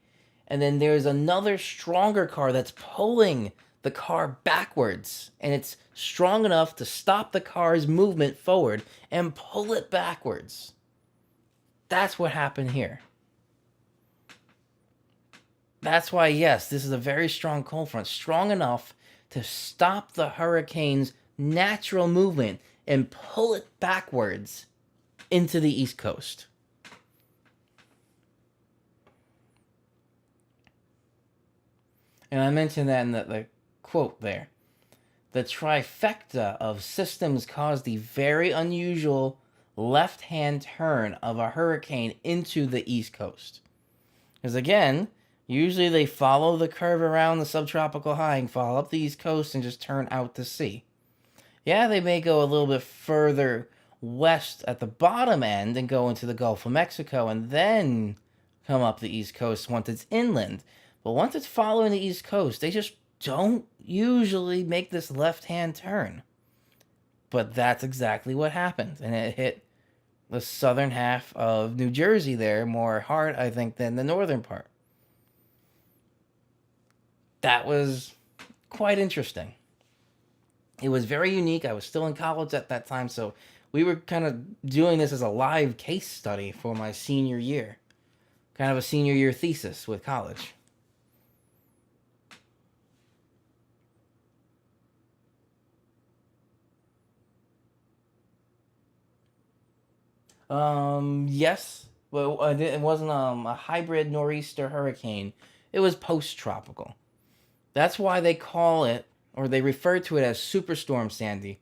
and then there's another stronger car that's pulling the car backwards, and it's strong enough to stop the car's movement forward and pull it backwards. That's what happened here. That's why, yes, this is a very strong cold front, strong enough to stop the hurricane's natural movement and pull it backwards into the East Coast. And I mentioned that in the quote there. The trifecta of systems caused the very unusual left-hand turn of a hurricane into the East Coast. Because again, usually they follow the curve around the subtropical high and follow up the East Coast and just turn out to sea. Yeah, they may go a little bit further west at the bottom end and go into the Gulf of Mexico and then come up the East Coast once it's inland. But once it's following the East Coast, they just don't usually make this left-hand turn. But that's exactly what happened. And it hit the southern half of New Jersey there more hard, I think, than the northern part. That was quite interesting. It was very unique. I was still in college at that time, so we were kind of doing this as a live case study for my senior year. Kind of a senior year thesis with college. Yes, but it wasn't a hybrid nor'easter hurricane. It was post-tropical. That's why they call it, or they refer to it as Superstorm Sandy,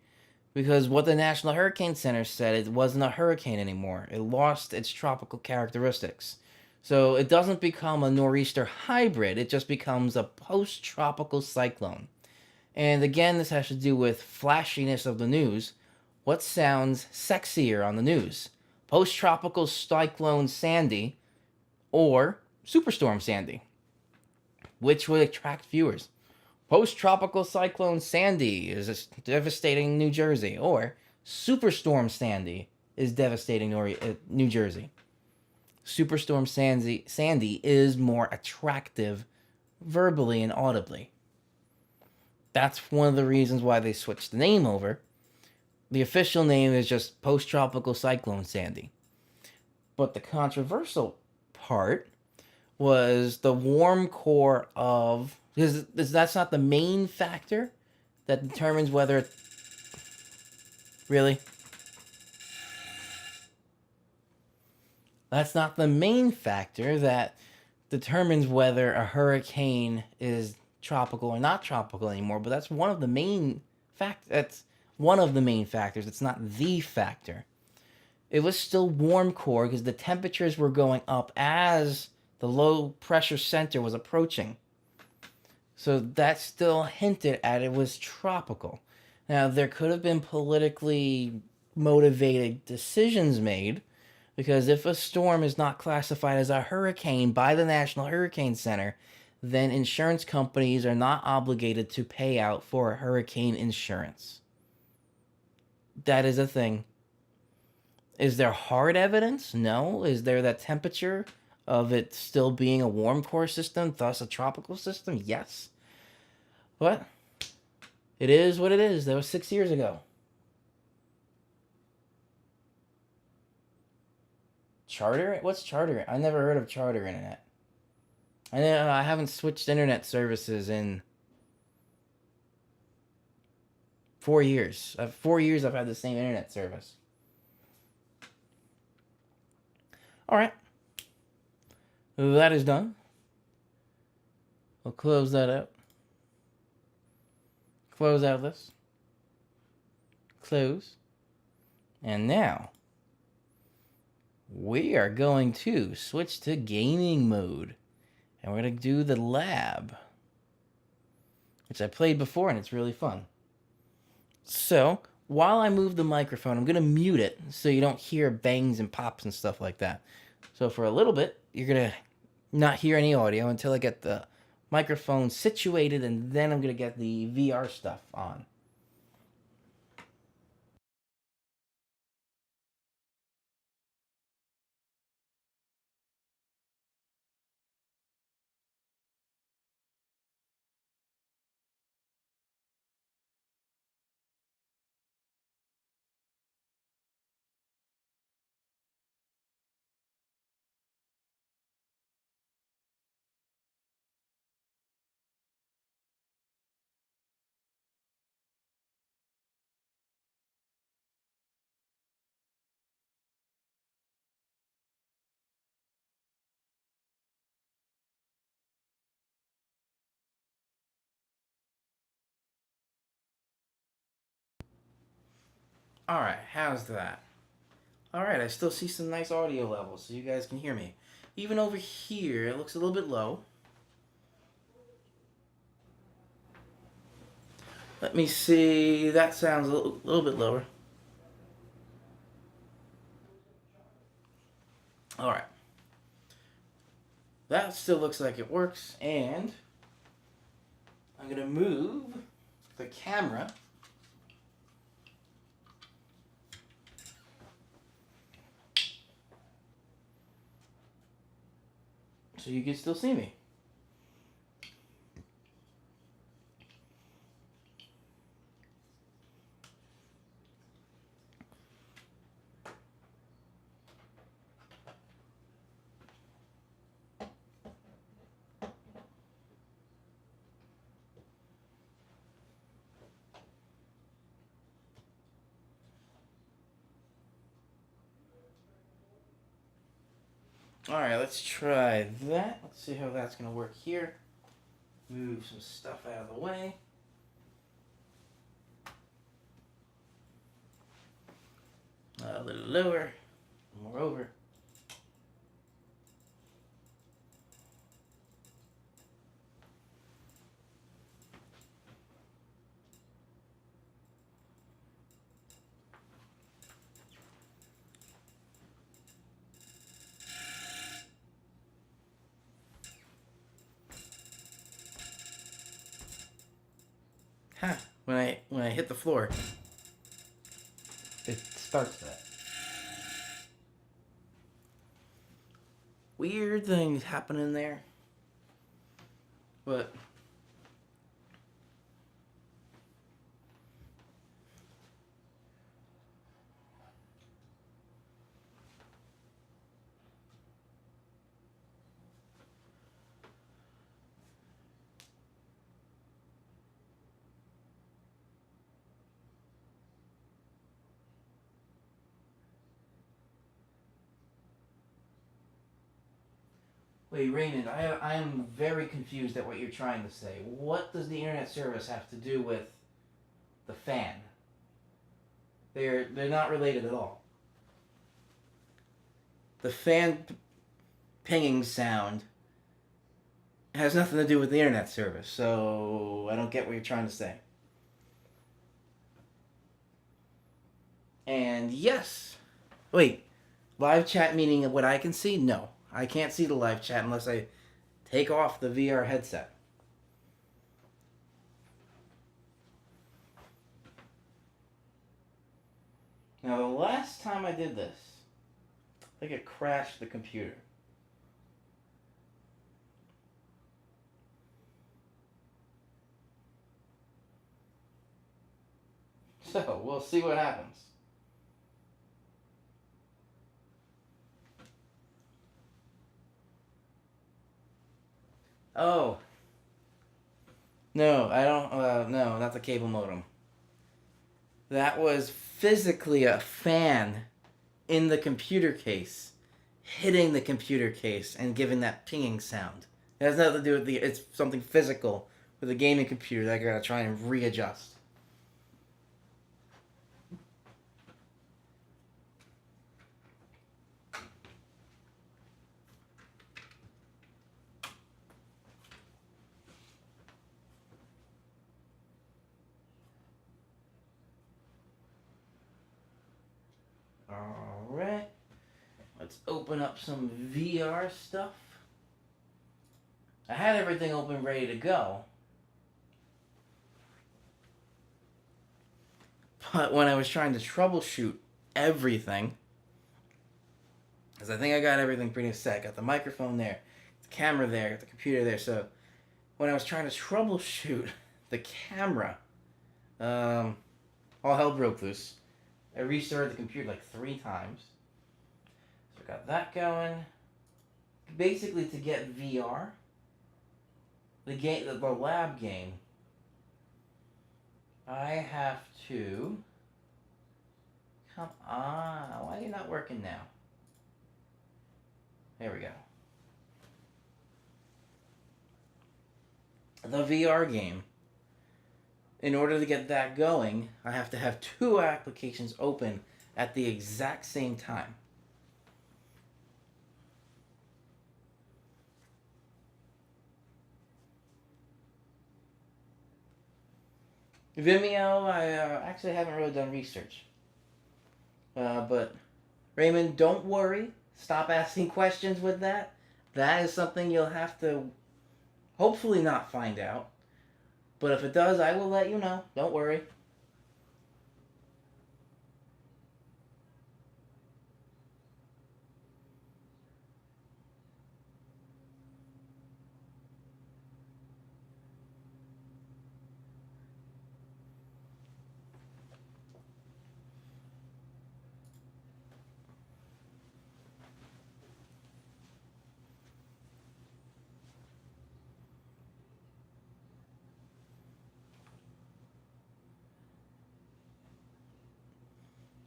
because what the National Hurricane Center said, it wasn't a hurricane anymore. It lost its tropical characteristics. So it doesn't become a nor'easter hybrid, it just becomes a post-tropical cyclone. And again, this has to do with flashiness of the news. What sounds sexier on the news? Post-tropical cyclone Sandy or Superstorm Sandy? Which would attract viewers? Post-tropical cyclone Sandy is devastating New Jersey, or Superstorm Sandy is devastating New Jersey. Superstorm Sandy is more attractive verbally and audibly. That's one of the reasons why they switched the name over. The official name is just Post-Tropical Cyclone Sandy. But the controversial part was the warm core of... Because that's not the main factor that determines whether... Really? That's not the main factor that determines whether a hurricane is tropical or not tropical anymore, but that's one of the main factors. It's not the factor. It was still warm core because the temperatures were going up as the low pressure center was approaching. So that still hinted at it was tropical. Now, there could have been politically motivated decisions made, because if a storm is not classified as a hurricane by the National Hurricane Center, then insurance companies are not obligated to pay out for hurricane insurance. That is a thing. Is there hard evidence? No. Is there that temperature of it still being a warm core system, thus a tropical system? Yes. But it is what it is. That was 6 years ago. Charter? What's Charter? I never heard of Charter Internet. I haven't switched internet services in 4 years. 4 years I've had the same internet service. All right. That is done. We'll close that out. Close out this. Close. And now we are going to switch to gaming mode. And we're going to do the lab, which I played before and it's really fun. So, while I move the microphone, I'm going to mute it so you don't hear bangs and pops and stuff like that. So, for a little bit, you're going to not hear any audio until I get the microphone situated, and then I'm going to get the VR stuff on. Alright, how's that? Alright, I still see some nice audio levels so you guys can hear me. Even over here, it looks a little bit low. Let me see, that sounds a little bit lower. Alright. That still looks like it works, and I'm going to move the camera so you can still see me. Alright, let's try that. Let's see how that's going to work here. Move some stuff out of the way. A little lower. More over. Huh. When I hit the floor, it starts that. Weird things happening there. But wait, Raymond, I am very confused at what you're trying to say. What does the internet service have to do with the fan? They're not related at all. The fan pinging sound has nothing to do with the internet service, so I don't get what you're trying to say. And yes, wait, live chat meaning what I can see? No, I can't see the live chat unless I take off the VR headset. Now, the last time I did this, I think it crashed the computer. So, we'll see what happens. Oh. No, I don't, no, not the cable modem. That was physically a fan in the computer case, hitting the computer case and giving that pinging sound. It has nothing to do with it's something physical with a gaming computer that I gotta try and readjust. Alright, let's open up some VR stuff. I had everything open, ready to go. But when I was trying to troubleshoot everything, because I think I got everything pretty set. Got the microphone there, the camera there, got the computer there. So when I was trying to troubleshoot the camera, all hell broke loose. I restarted the computer like 3 times. So I got that going. Basically, to get VR, the lab game, I have to. Come on, why are you not working now? There we go. The VR game, in order to get that going, I have to have 2 applications open at the exact same time. Vimeo, I actually haven't really done research. But Raymond, don't worry. Stop asking questions with that. That is something you'll have to hopefully not find out. But if it does, I will let you know. Don't worry.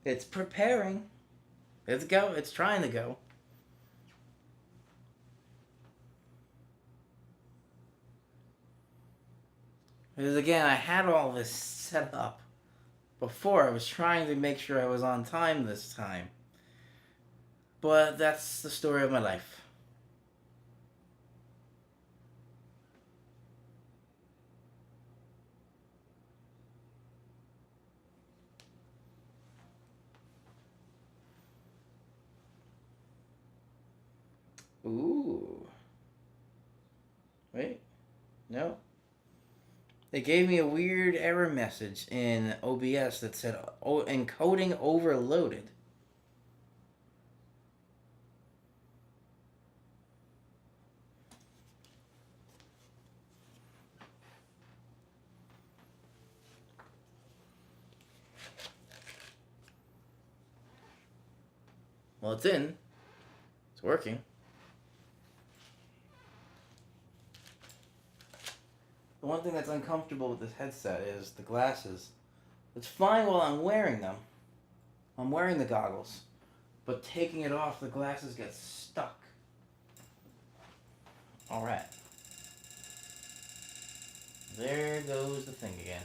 It's preparing. It's go. It's trying to go. Because again, I had all this set up before. I was trying to make sure I was on time this time. But that's the story of my life. Ooh. Wait. No. They gave me a weird error message in OBS that said encoding overloaded. Well, it's in. It's working. The one thing that's uncomfortable with this headset is the glasses. It's fine while I'm wearing them. I'm wearing the goggles. But taking it off, the glasses get stuck. Alright. There goes the thing again.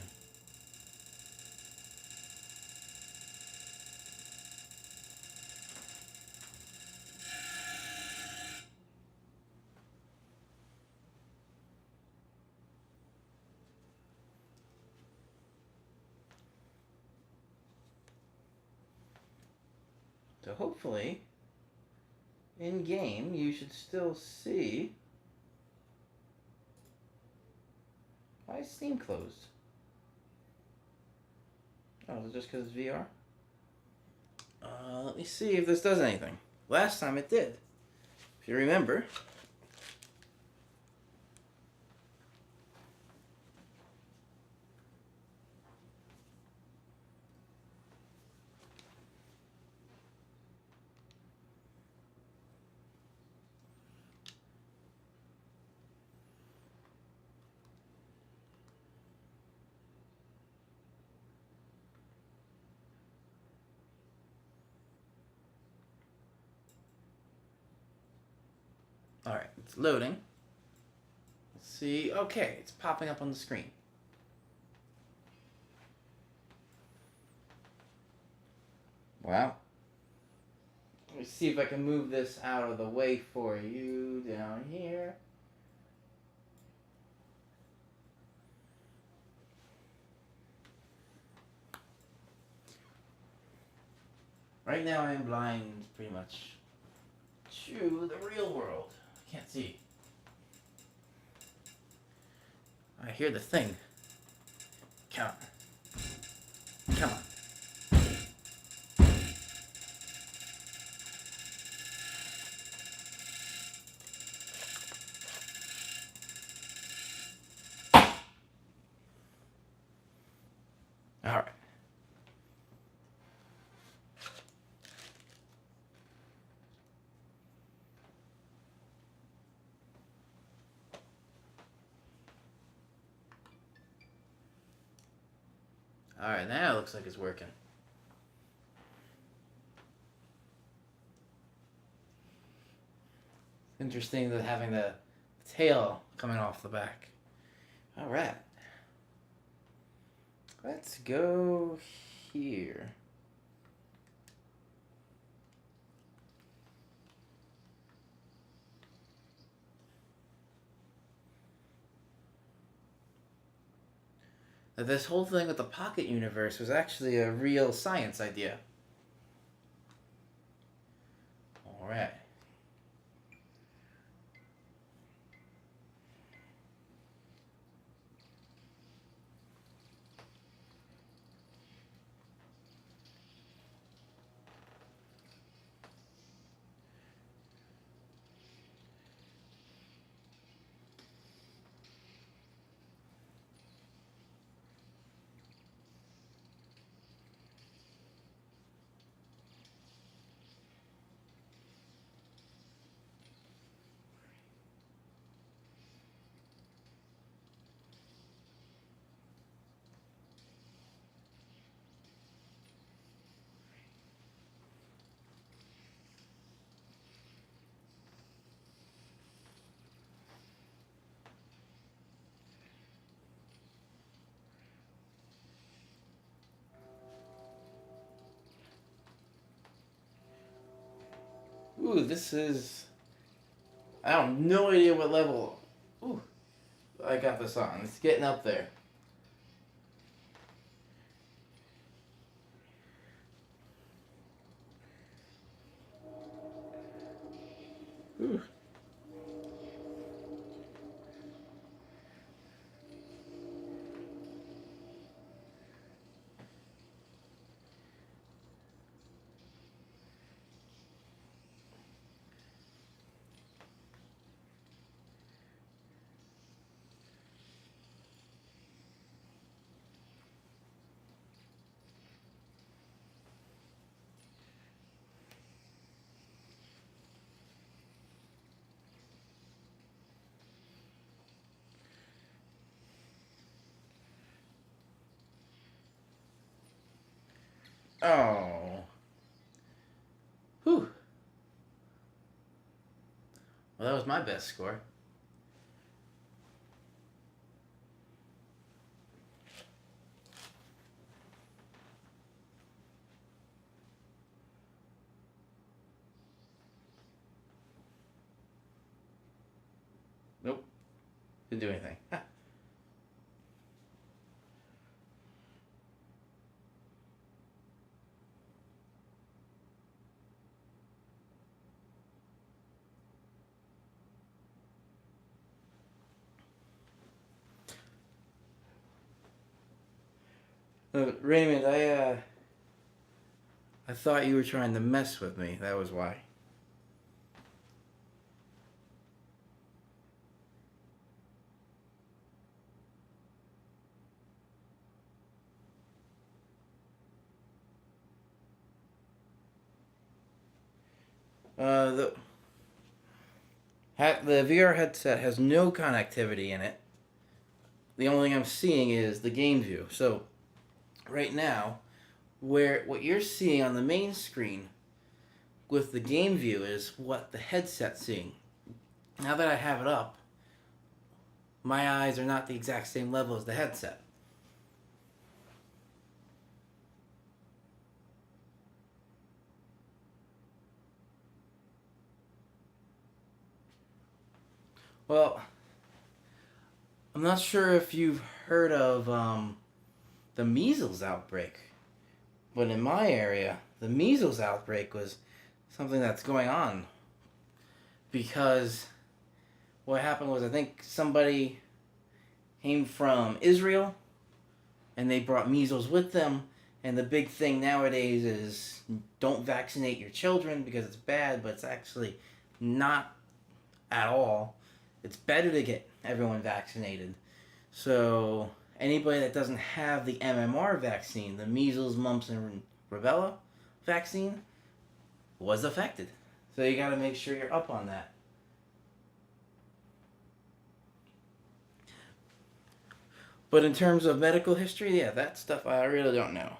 So hopefully, in game, you should still see is Steam closed? Oh, is it just because it's VR? Let me see if this does anything. Last time it did. If you remember. Alright, it's loading. Let's see. Okay, it's popping up on the screen. Wow. Let me see if I can move this out of the way for you down here. Right now I am blind pretty much to the real world. I can't see. I hear the thing. Come on. Come on. Alright. Alright, now it looks like it's working. Interesting that having the tail coming off the back. Alright. Let's go here. That this whole thing with the pocket universe was actually a real science idea. Alright. Ooh, this is... I have no idea what level... Ooh, I got this on. It's getting up there. Ooh. Oh. Whew. Well, that was my best score. Nope. Didn't do anything. Raymond, I thought you were trying to mess with me. That was why. The the VR headset has no connectivity in it. The only thing I'm seeing is the game view. So right now, where what you're seeing on the main screen with the game view is what the headset's seeing. Now that I have it up, my eyes are not the exact same level as the headset. Well, I'm not sure if you've heard of the measles outbreak, but in my area, the measles outbreak was something that's going on because what happened was I think somebody came from Israel and they brought measles with them. And the big thing nowadays is don't vaccinate your children because it's bad, but it's actually not at all. It's better to get everyone vaccinated. So anybody that doesn't have the MMR vaccine, the measles, mumps, and rubella vaccine, was affected. So you got to make sure you're up on that. But in terms of medical history, yeah, that stuff I really don't know.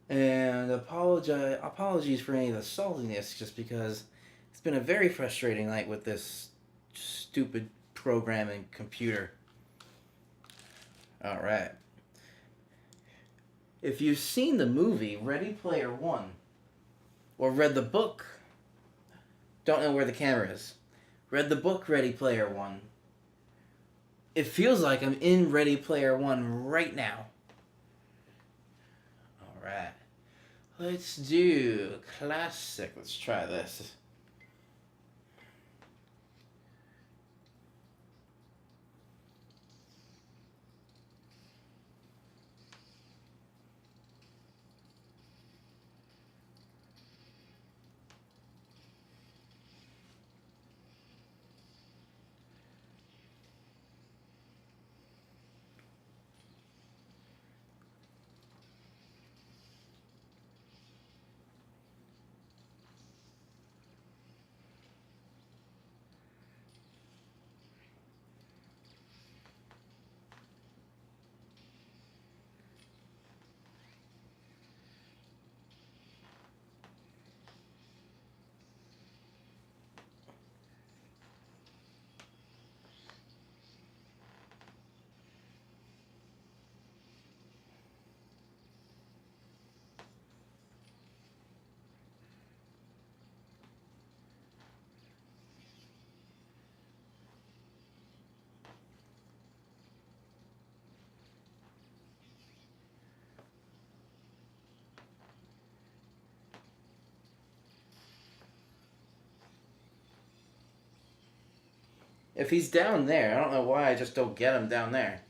And apologies for any of the saltiness, just because it's been a very frustrating night with this stupid programming computer. All right. If you've seen the movie Ready Player One or read the book, don't know where the camera is. Read the book Ready Player One. It feels like I'm in Ready Player One right now. All right. Let's do classic. Let's try this. If he's down there, I don't know why I just don't get him down there.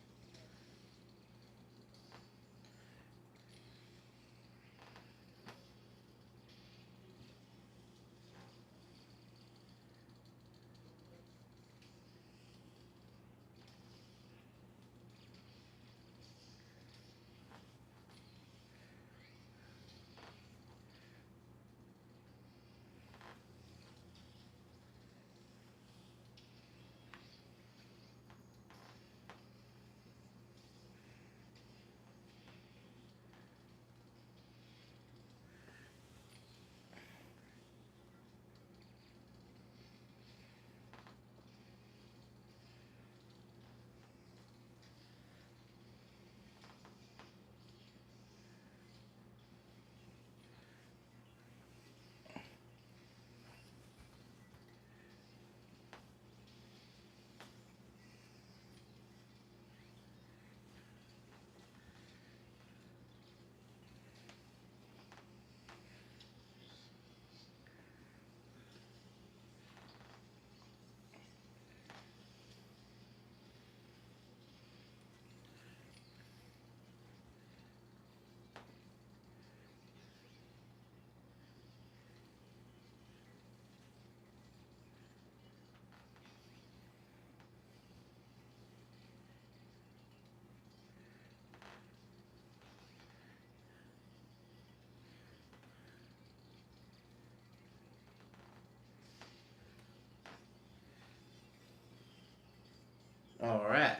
Alright.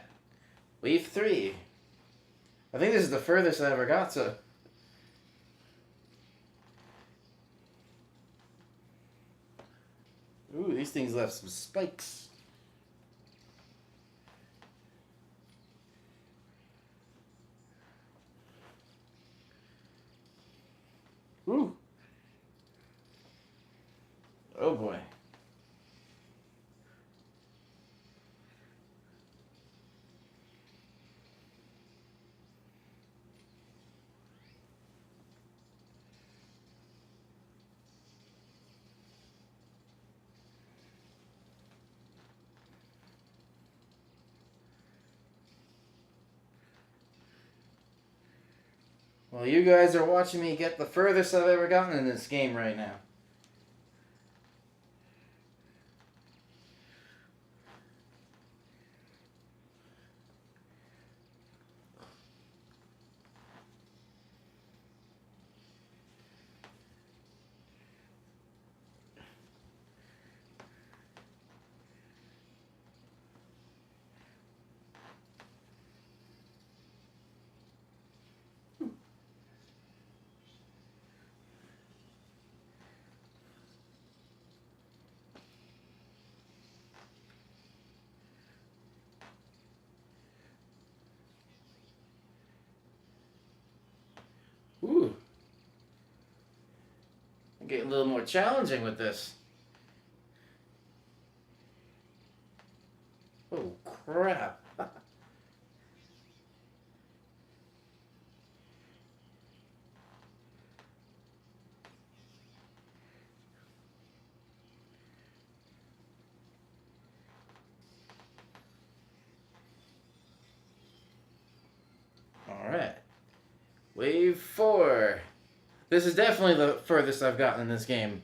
Wave 3. I think this is the furthest I ever got to. Ooh, these things left some spikes. Ooh. Oh boy. Well, you guys are watching me get the furthest I've ever gotten in this game right now. Ooh. I'm getting a little more challenging with this. Oh, crap. Alright. Wave 4. This is definitely the furthest I've gotten in this game.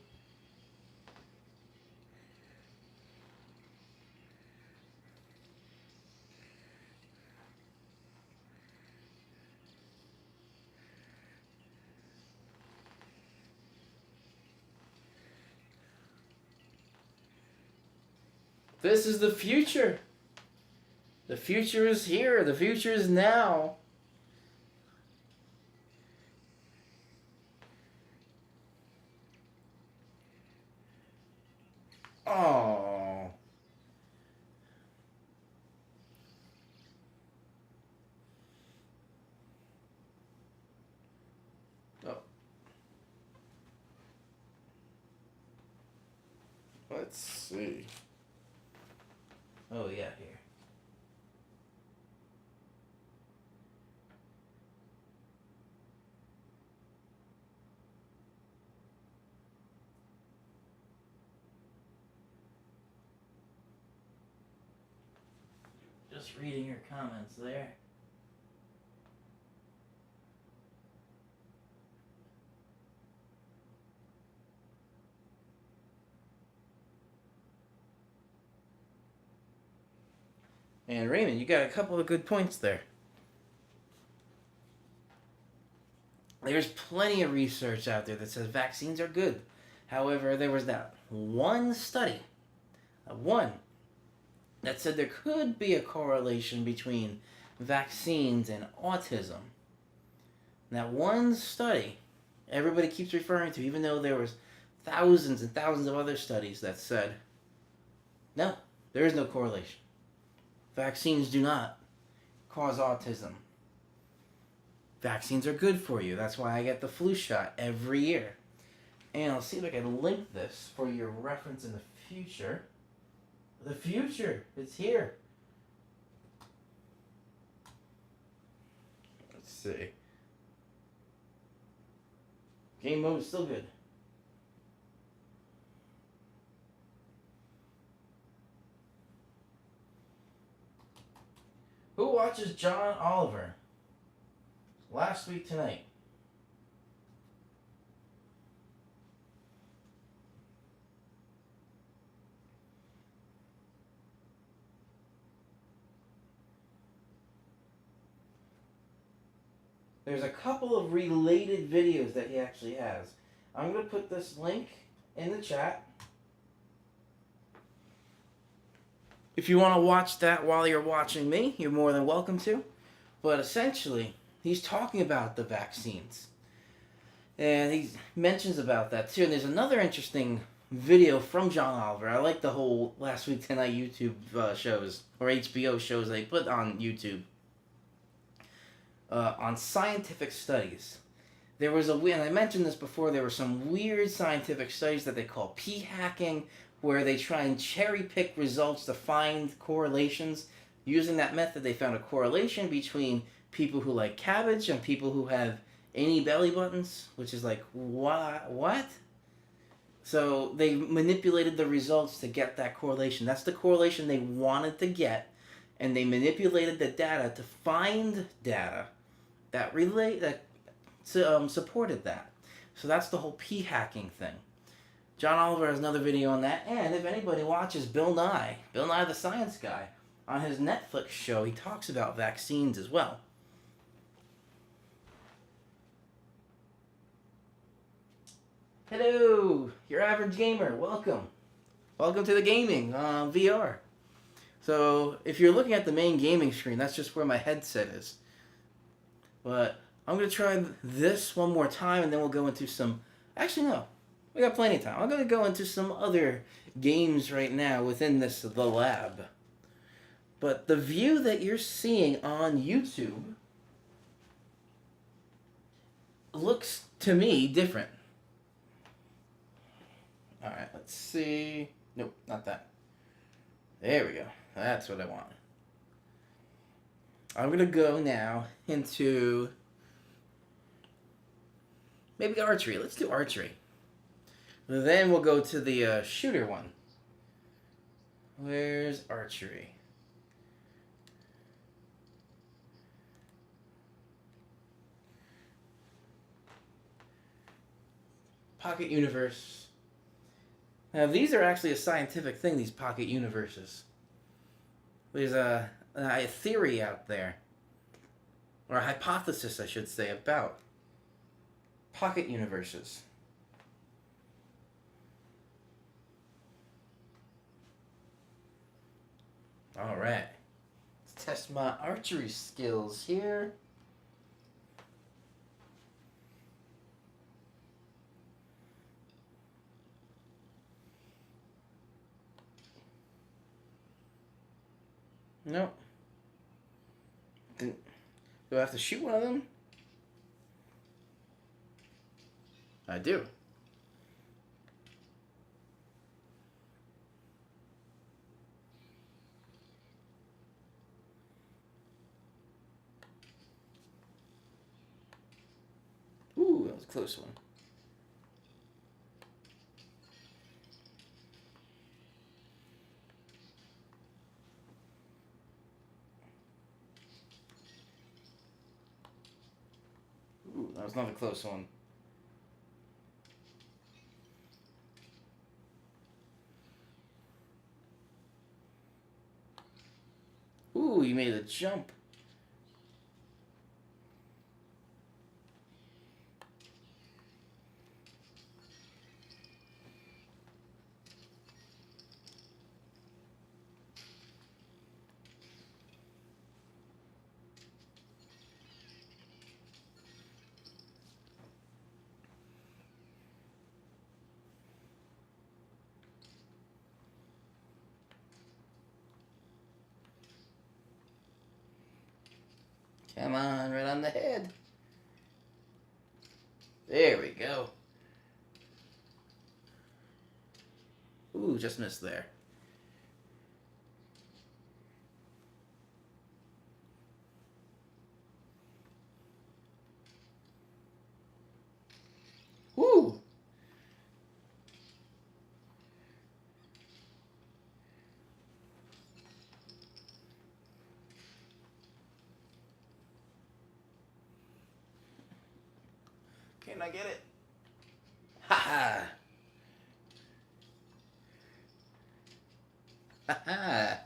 This is the future. The future is here. The future is now. Oh. Oh. Let's see. Oh, yeah, here. Just reading your comments there. And Raymond, you got a couple of good points there. There's plenty of research out there that says vaccines are good. However, there was that one study, one, that said there could be a correlation between vaccines and autism. That one study, everybody keeps referring to, even though there was thousands and thousands of other studies that said, no, there is no correlation. Vaccines do not cause autism. Vaccines are good for you. That's why I get the flu shot every year. And I'll see if I can link this for your reference in the future. The future is here. Let's see. Game mode is still good. Who watches John Oliver? Last week tonight. There's a couple of related videos that he actually has. I'm going to put this link in the chat. If you want to watch that while you're watching me, you're more than welcome to. But essentially, he's talking about the vaccines. And he mentions about that too. And there's another interesting video from John Oliver. I like the whole Last Week Tonight YouTube shows, or HBO shows they put on YouTube, on scientific studies. There was and I mentioned this before, there were some weird scientific studies that they call p-hacking, where they try and cherry pick results to find correlations. Using that method, they found a correlation between people who like cabbage and people who have any belly buttons, which is like, what? So they manipulated the results to get that correlation. That's the correlation they wanted to get, and they manipulated the data to find data that supported that. So that's the whole p-hacking thing. John Oliver has another video on that, and if anybody watches Bill Nye the Science Guy, on his Netflix show, he talks about vaccines as well. Hello, your average gamer. Welcome. Welcome to the gaming VR. So, if you're looking at the main gaming screen, that's just where my headset is. But I'm going to try this one more time, and then we'll go into some... Actually, no. We got plenty of time. I'm going to go into some other games right now within the lab. But the view that you're seeing on YouTube looks, to me, different. Alright, let's see. Nope, not that. There we go. That's what I want. I'm going to go now into maybe archery. Let's do archery. Then we'll go to the shooter one. Where's archery? Pocket universe. Now, these are actually a scientific thing, these pocket universes. There's a theory out there, or a hypothesis, I should say, about pocket universes. Alright. Let's test my archery skills here. Nope. Do I have to shoot one of them? I do. Ooh, that was a close one. Ooh, that was not a close one. Ooh, you made a jump. Come on, right on the head. There we go. Ooh, just missed there. Woo! Can I get it? Ha ha! Ha ha!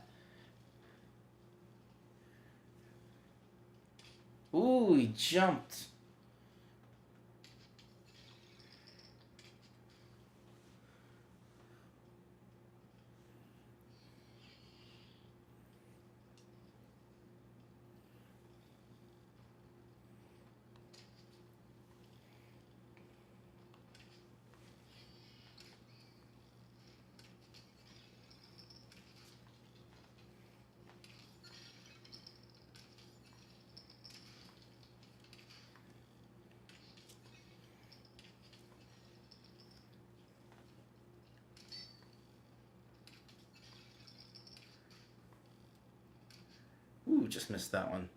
Ooh, he jumped. Ooh, just missed that one.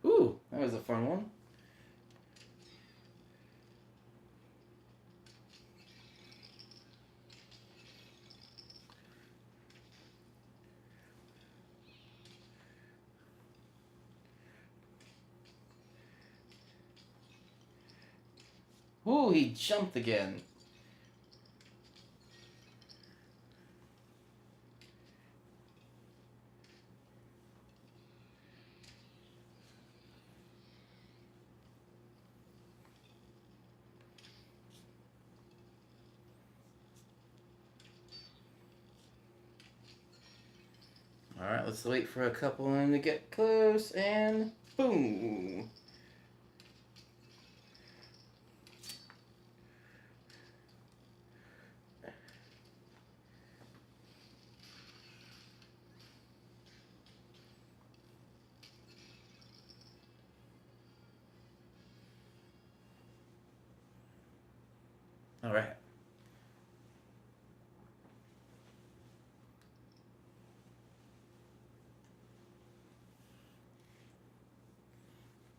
Ooh, that was a fun one. Ooh, he jumped again. Alright, let's wait for a couple of them to get close, and boom! Alright.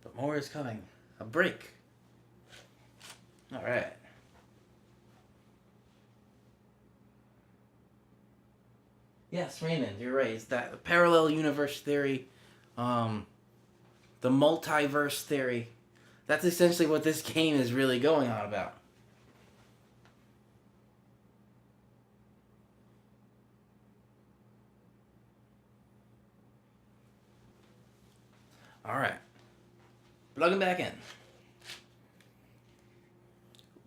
But more is coming. A break. Alright. Yes, Raymond, you're right. It's that parallel universe theory, the multiverse theory. That's essentially what this game is really going on about. Alright. Plug him back in.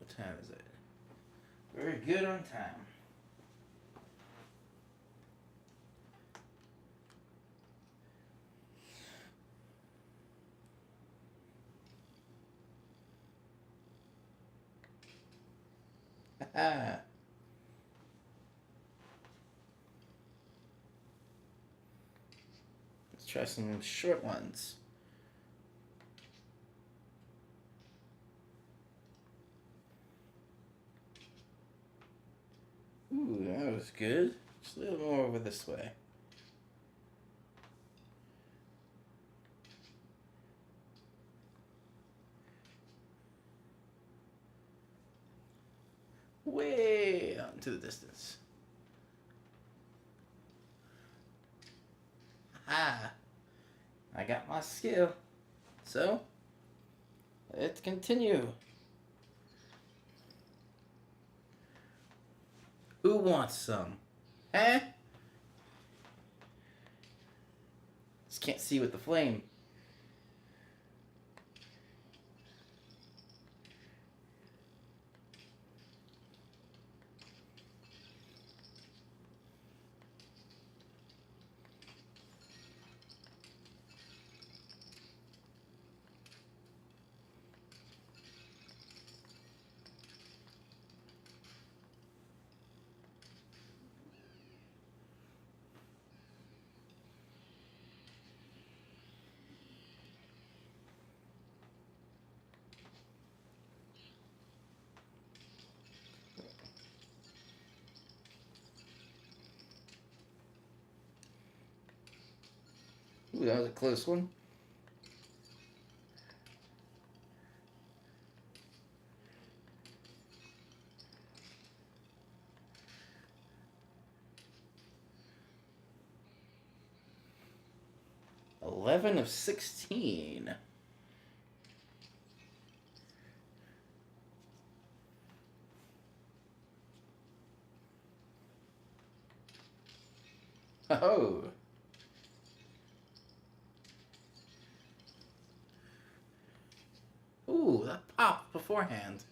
What time is it? Very good on time. Let's try some short ones. Ooh, that was good. Just a little more over this way. Way out into the distance. Ah, I got my skill. So, let's continue. Who wants some? Eh? Just can't see with the flame. Ooh, that was a close one. $11 of 16. Oh. Ooh, that popped beforehand.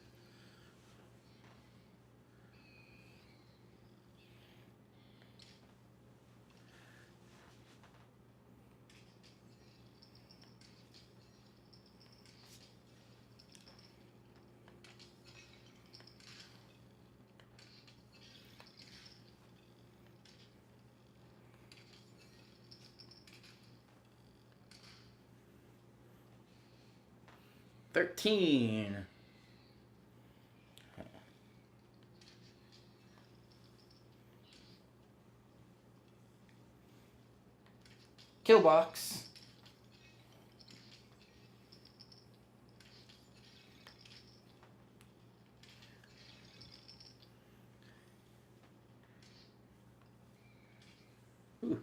$13. Kill box. Ooh.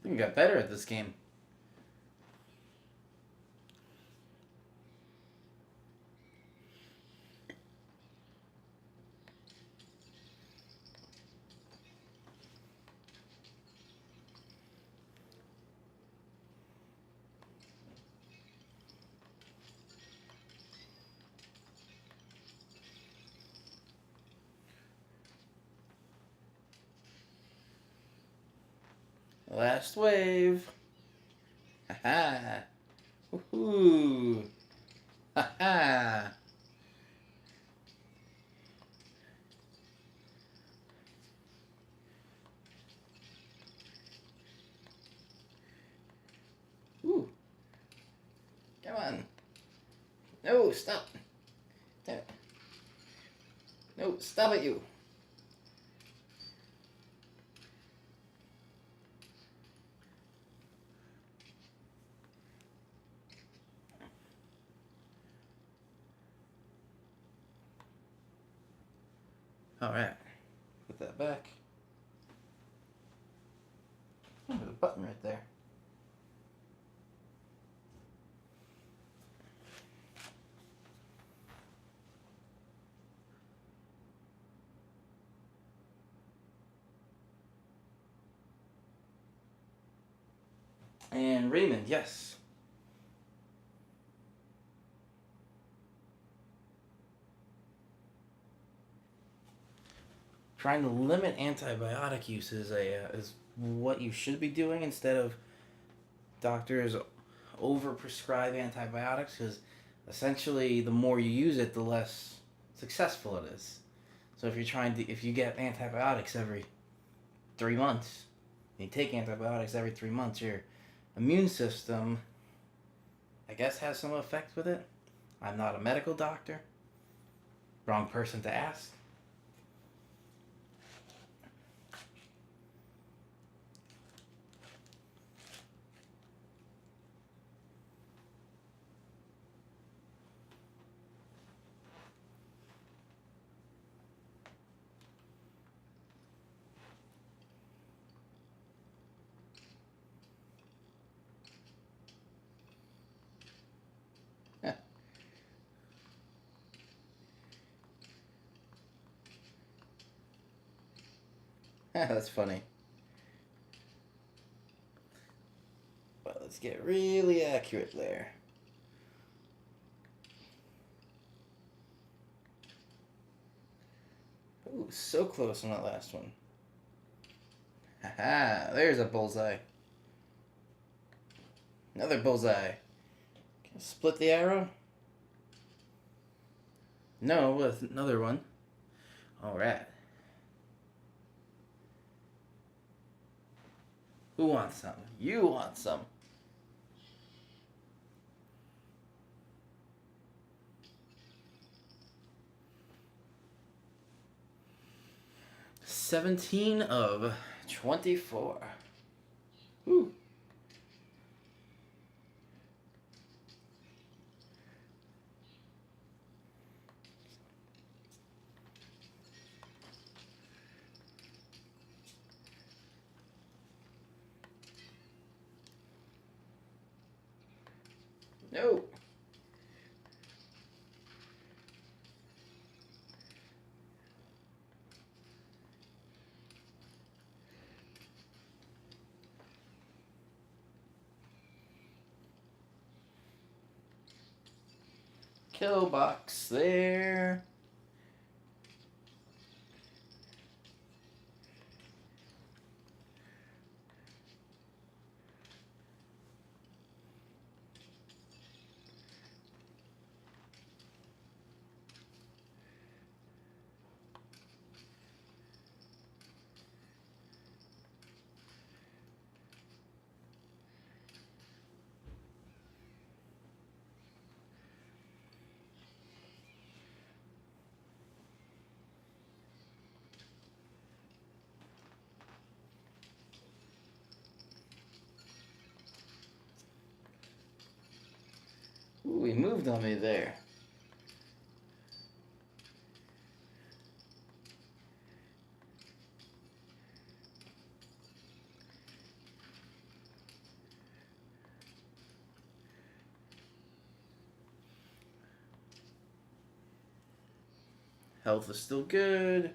You got better at this game. Last wave. Ha ha. Woohoo. Ha ha. Ooh. Come on. No, stop. No, stop it, you. All right. Put that back. Oh, there's a button right there. And Raymond, yes. Trying to limit antibiotic use is what you should be doing instead of doctors overprescribe antibiotics, because essentially the more you use it, the less successful it is. So if you get antibiotics every 3 months, you take antibiotics every 3 months, your immune system, I guess, has some effect with it. I'm not a medical doctor. Wrong person to ask. That's funny. Well, let's get really accurate there. Ooh, so close on that last one. Haha, there's a bullseye. Another bullseye. Can I split the arrow? No, with another one. Alright. Who wants some? You want some. "17 of 24. Woo. No. Kill box there. moved on me there. Health is still good.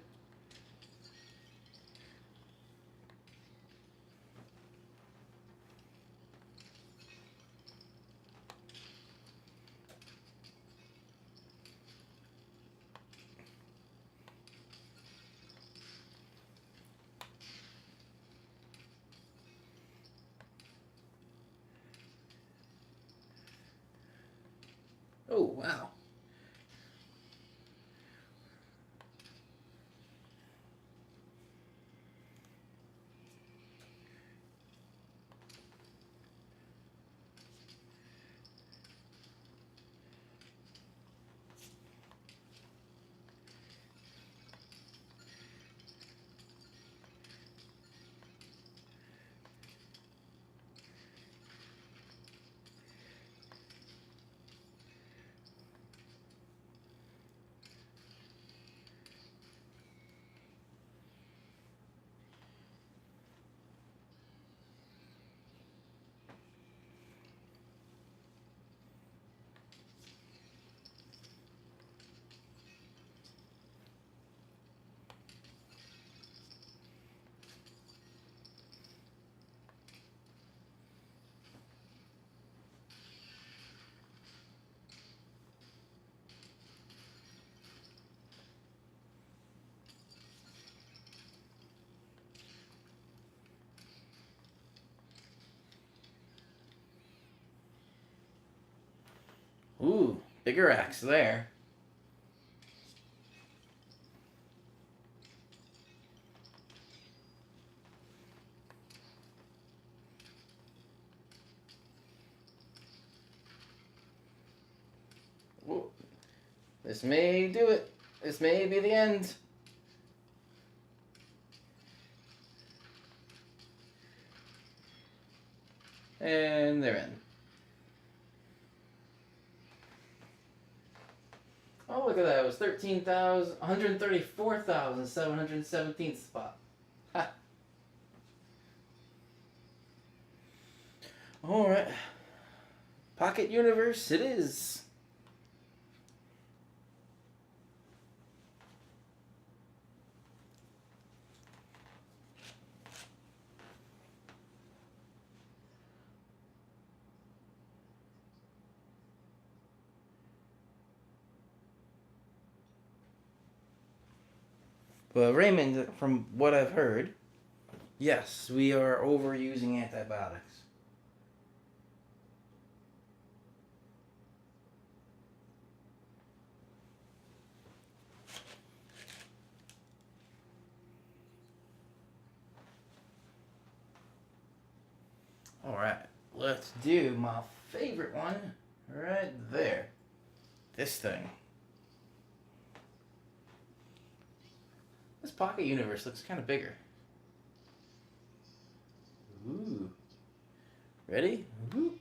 Oh, wow. Ooh, bigger axe there. Ooh, this may do it. This may be the end. And they're in. Oh, look at that. It was 13,000, 134,717th spot. Ha. Alright. Pocket Universe it is. But Raymond, from what I've heard, yes, we are overusing antibiotics. Alright, let's do my favorite one right there. This thing. This Pocket Universe looks kind of bigger. Ooh. Ready? Ooh.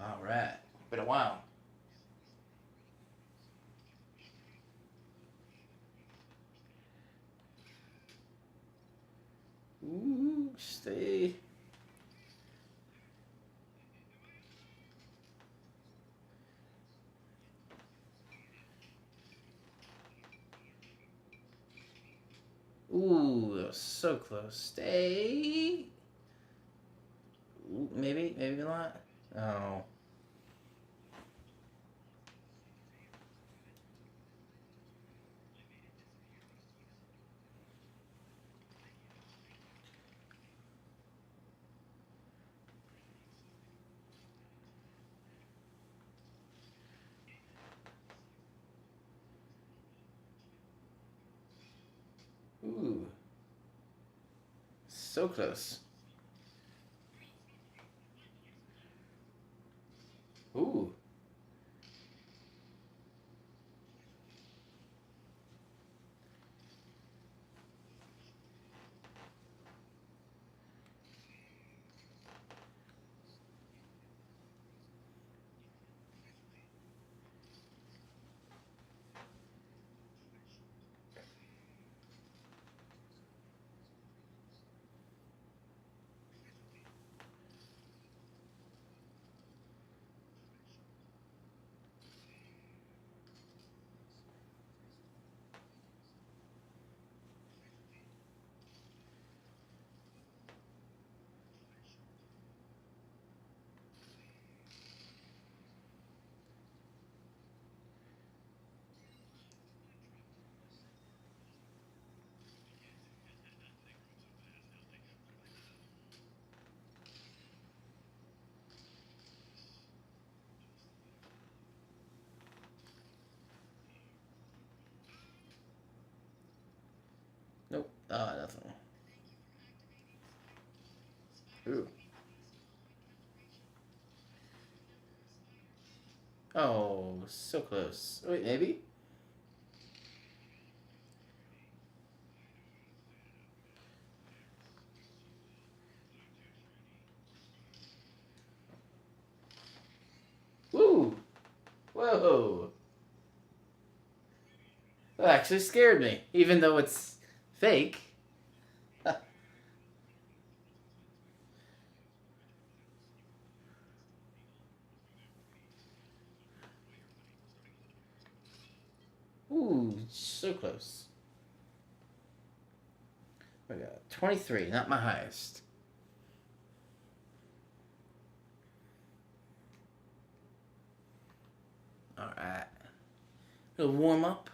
Alright. Been a while. Ooh, stay. Ooh, that was so close. Stay. Ooh, maybe not. Oh. Ooh. So close. Oh, nothing. Ooh. Oh, so close. Wait, maybe? Woo! Whoa! That actually scared me, even though it's fake. Ooh, so close. I got 23, not my highest. Alright. Little warm up.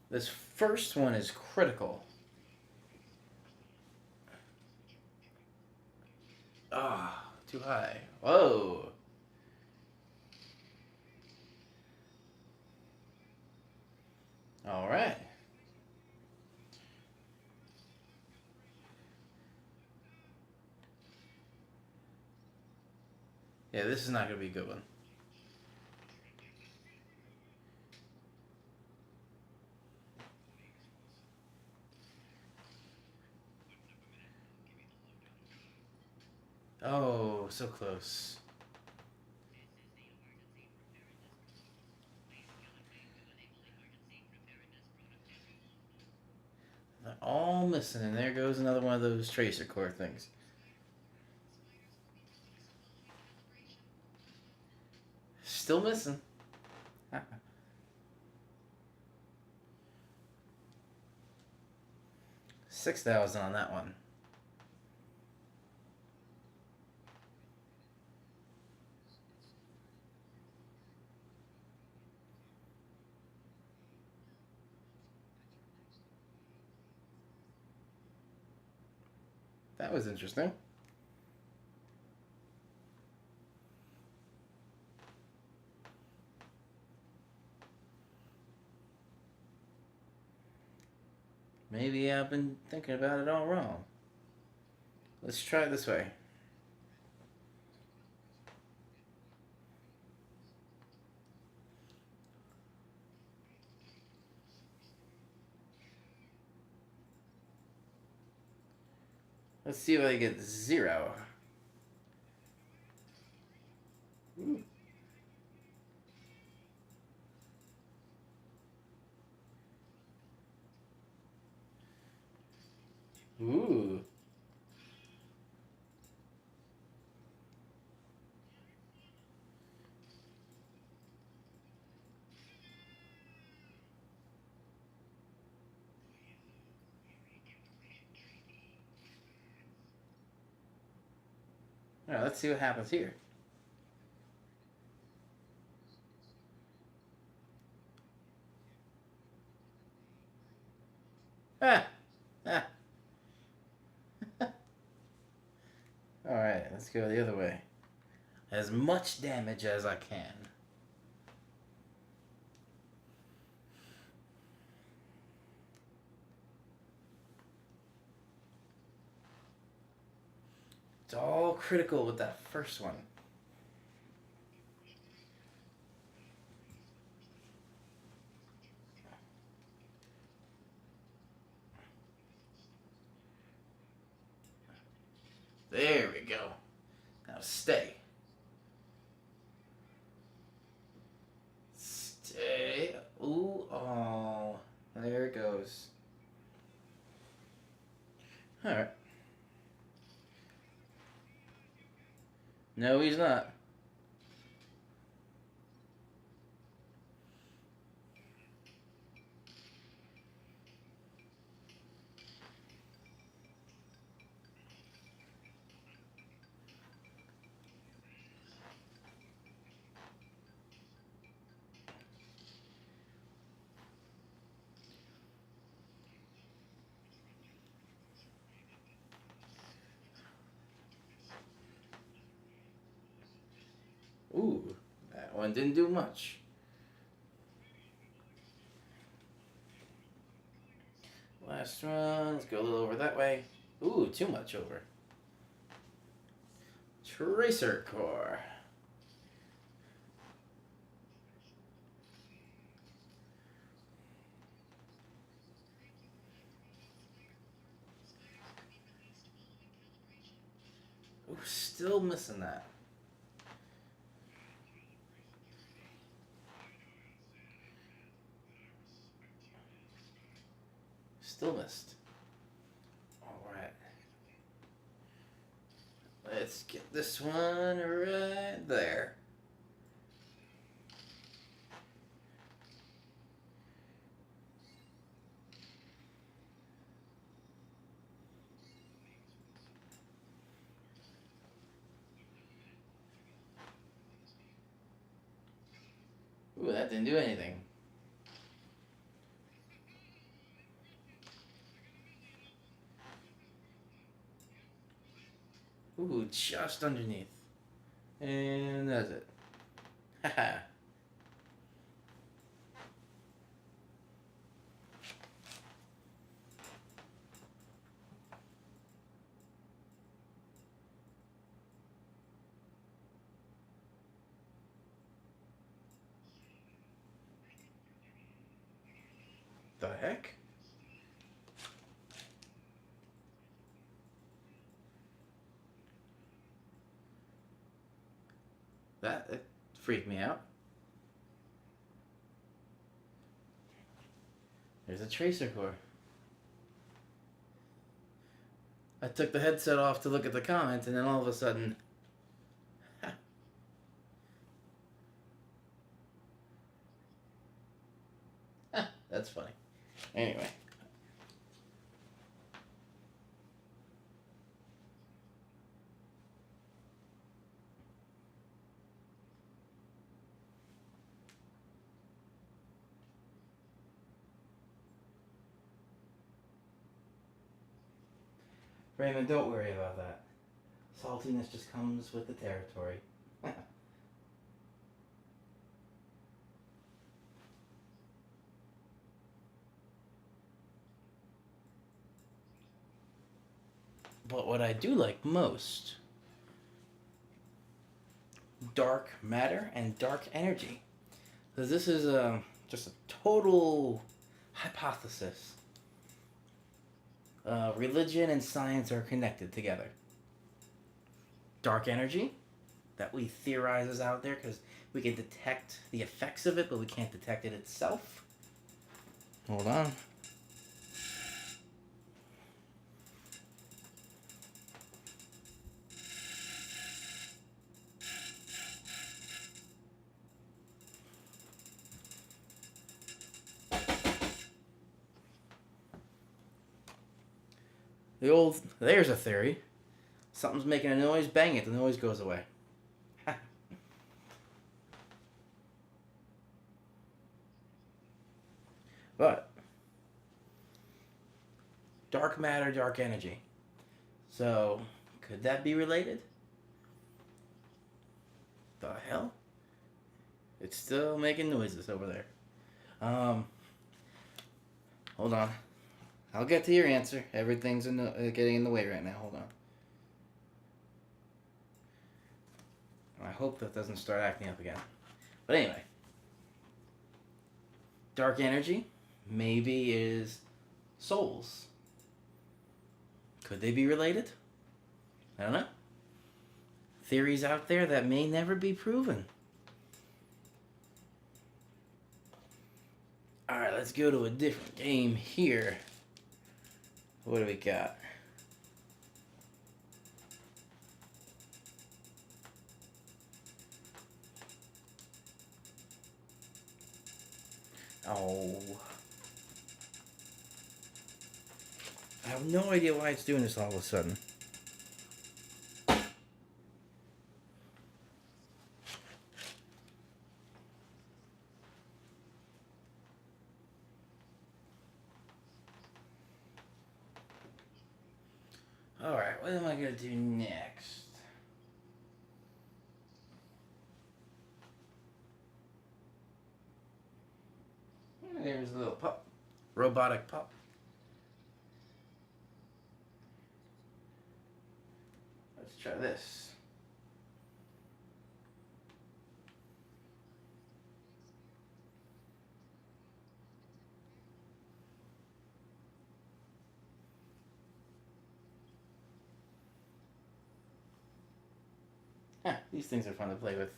This first one is critical. Ah, too high. Whoa. Alright. Yeah, this is not going to be a good one. Oh, so close. They're all missing, and there goes another one of those tracer core things. Still missing. 6,000 on that one. That was interesting. Maybe I've been thinking about it all wrong. Let's try it this way. Let's see if I get 0. Ooh. Ooh. Alright, let's see what happens here. Ah! Ah! Alright, let's go the other way. As much damage as I can. It's all critical with that first one. There we go. Now stay. Stay. Ooh, oh. There it goes. Alright. No, he's not. Ooh, that one didn't do much. Last one. Let's go a little over that way. Ooh, too much over. Tracer core. Ooh, still missing that. Still missed. Alright. Let's get this one right there. Ooh, that didn't do anything. Ooh, just underneath. And that's it. Haha. The heck? That freaked me out. There's a tracer core. I took the headset off to look at the comments, and then all of a sudden, that's funny. Anyway, Raymond, don't worry about that. Saltiness just comes with the territory. But what I do like most, dark matter and dark energy. Because this is just a total hypothesis. Religion and science are connected together. Dark energy that we theorize is out there because we can detect the effects of it, but we can't detect it itself. Hold on. There's a theory. Something's making a noise, bang it, the noise goes away. But, dark matter, dark energy. So, could that be related? The hell? It's still making noises over there. Hold on. I'll get to your answer. Everything's getting in the way right now. Hold on. I hope that doesn't start acting up again. But anyway. Dark energy maybe is souls. Could they be related? I don't know. Theories out there that may never be proven. Alright, let's go to a different game here. What do we got? Oh. I have no idea why it's doing this all of a sudden. Alright, what am I going to do next? There's a little pup. Robotic pup. Let's try this. These things are fun to play with.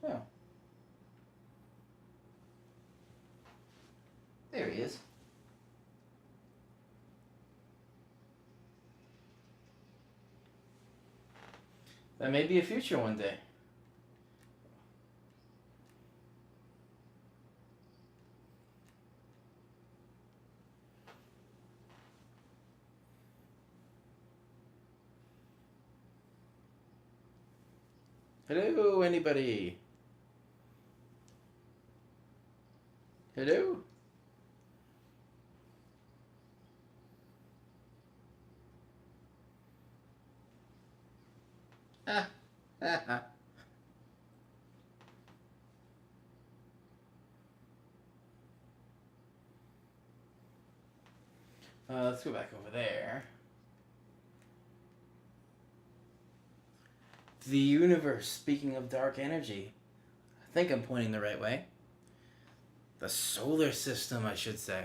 Oh, there he is. That may be a future one day. Hello, anybody? Hello? Ah, ah, ah. Let's go back over there. The universe, speaking of dark energy. I think I'm pointing the right way. The solar system, I should say.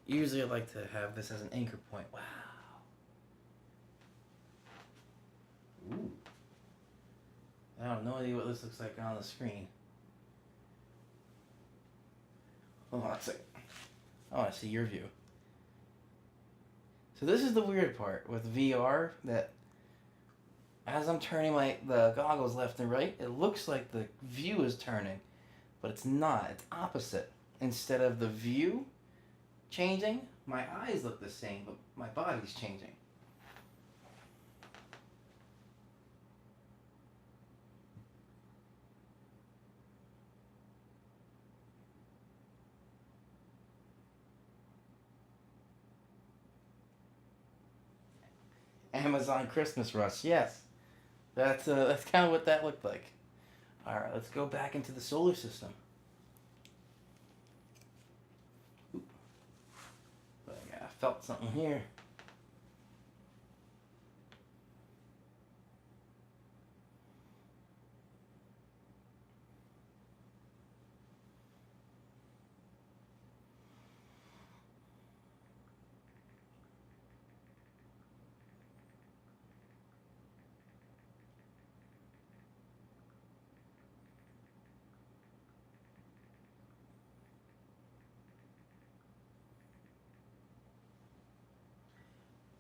Usually I like to have this as an anchor point. Wow. Ooh. I have no idea what this looks like on the screen. Hold on a second. I want to see your view. So this is the weird part with VR, that as I'm turning the goggles left and right, it looks like the view is turning, but it's not. It's opposite. Instead of the view changing, my eyes look the same, but my body's changing. Amazon Christmas rush, yes. That's kind of what that looked like. All right, let's go back into the solar system. Oop. I felt something here.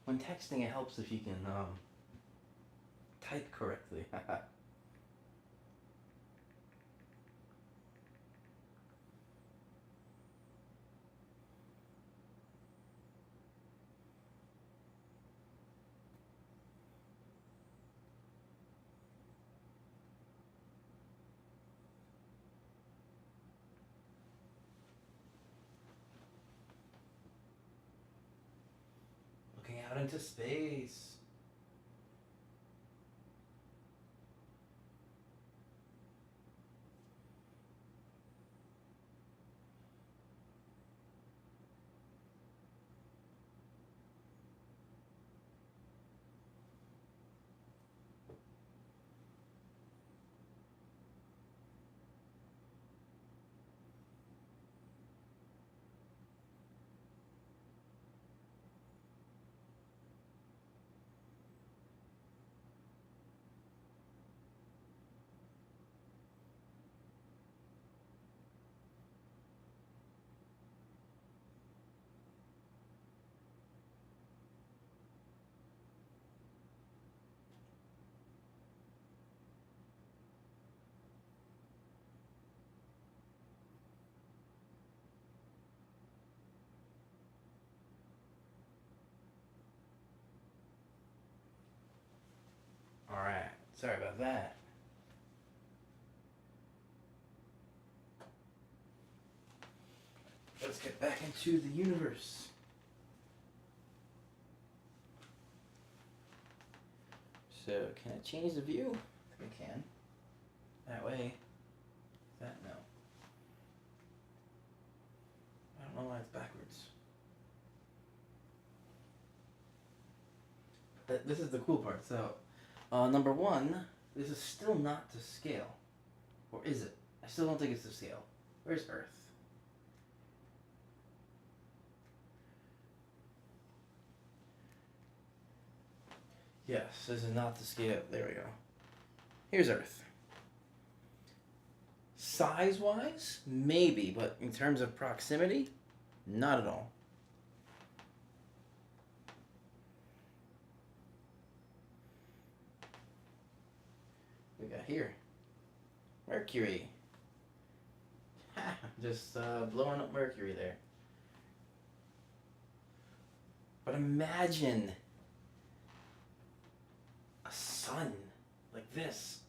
When texting, it helps if you can type correctly. Looking out into space. All right, sorry about that. Let's get back into the universe. So can I change the view? I think I can. That way. That no. I don't know why it's backwards. This is the cool part. So, number one, this is still not to scale. Or is it? I still don't think it's to scale. Where's Earth? Yes, this is not to scale. There we go. Here's Earth. Size-wise, maybe, but in terms of proximity, not at all. We got here Mercury. Just blowing up Mercury there. But imagine a sun like this,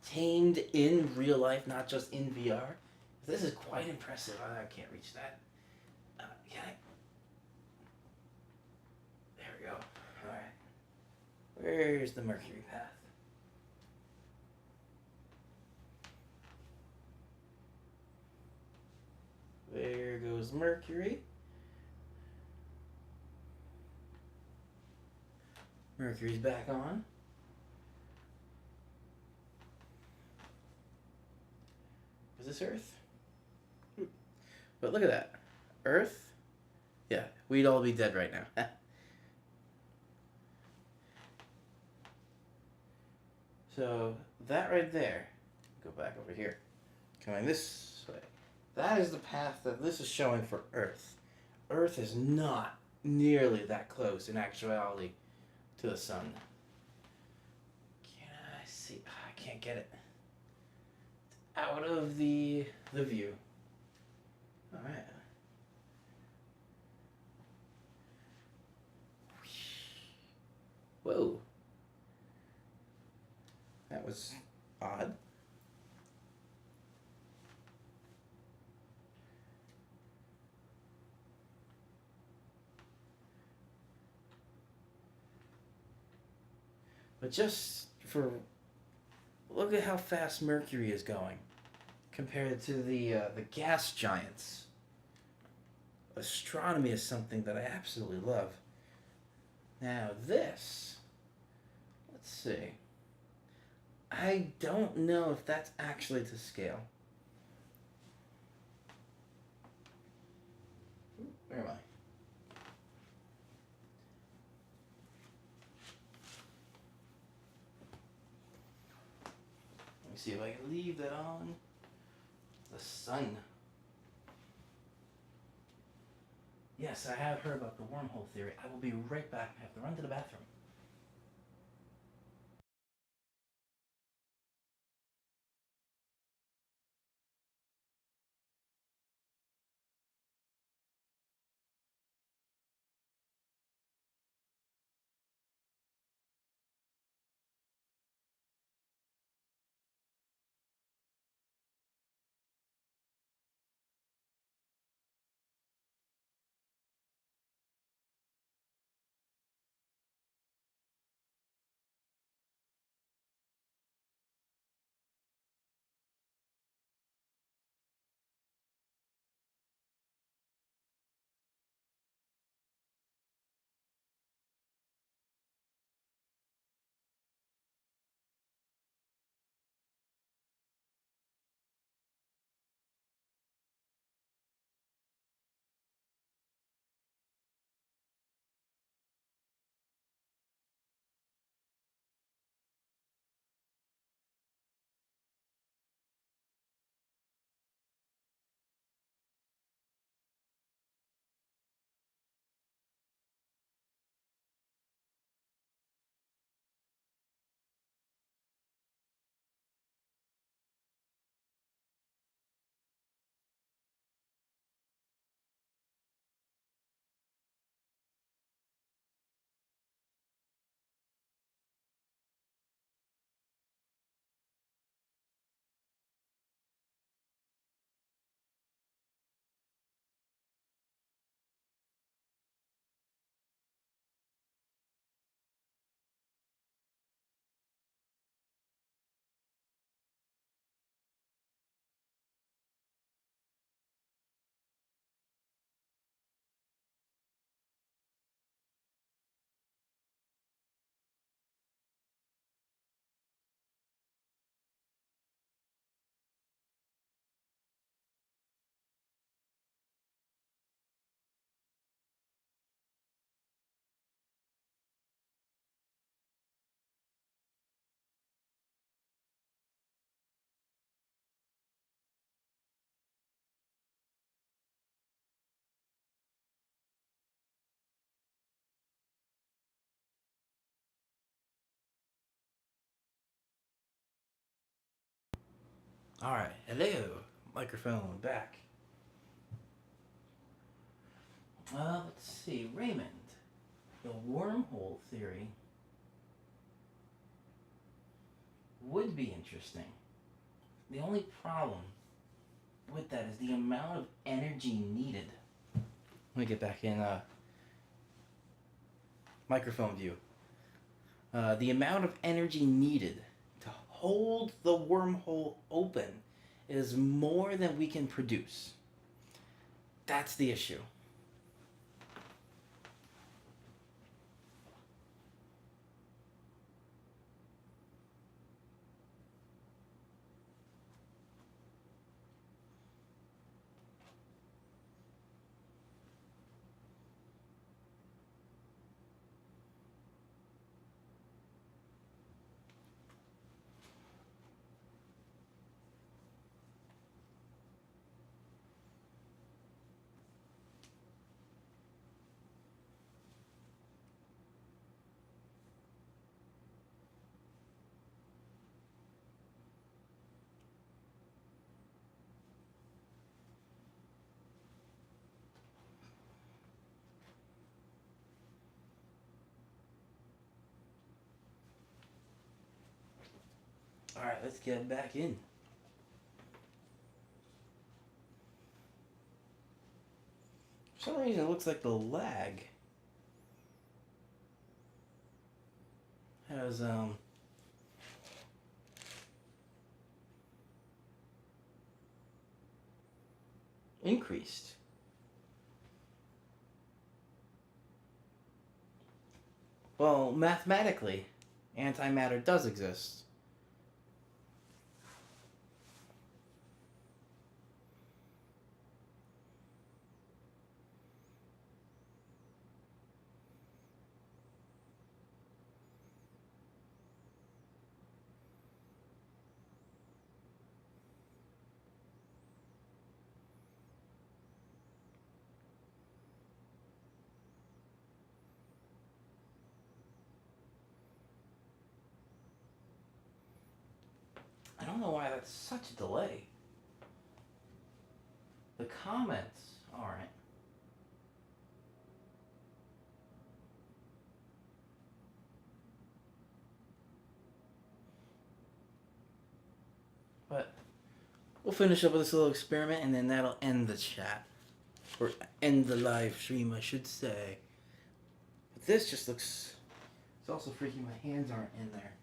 tamed in real life, not just in VR. This is quite impressive. I can't reach that. Can I? There we go. All right. Where's the Mercury path? There goes Mercury. Mercury's back on. Is this Earth? But look at that. Earth? Yeah, we'd all be dead right now. So, that right there, go back over here, coming this way. That is the path that this is showing for Earth. Earth is not nearly that close in actuality to the sun. Can I see? I can't get it. It's out of the view. All right. Whoa. That was odd. But just for look at how fast Mercury is going compared to the gas giants. Astronomy is something that I absolutely love. Now this, let's see. I don't know if that's actually to scale. Where am I? Let me see if I can leave that on. The sun. Yes, I have heard about the wormhole theory. I will be right back. I have to run to the bathroom. All right, hello, microphone back. Let's see, Raymond. The wormhole theory would be interesting. The only problem with that is the amount of energy needed. Let me get back in microphone view. The amount of energy needed to hold the wormhole open is more than we can produce. That's the issue. All right, let's get back in. For some reason, it looks like the lag has increased. Well, mathematically, antimatter does exist. I don't know why that's such a delay. The comments, alright. But we'll finish up with this little experiment and then that'll end the chat. Or end the live stream, I should say. But this just looks. It's also freaky, my hands aren't in there.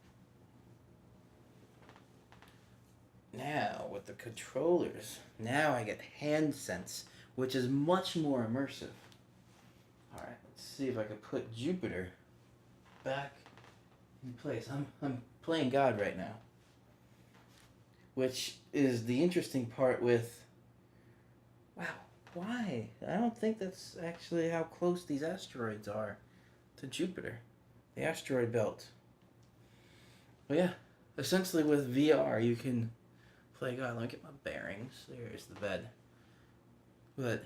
Now, with the controllers, now I get hand sense, which is much more immersive. Alright, let's see if I can put Jupiter back in place. I'm playing God right now. Which is the interesting part with... Wow, why? I don't think that's actually how close these asteroids are to Jupiter. The asteroid belt. Well, yeah, essentially with VR you can play God. Let me get my bearings. There's the bed. But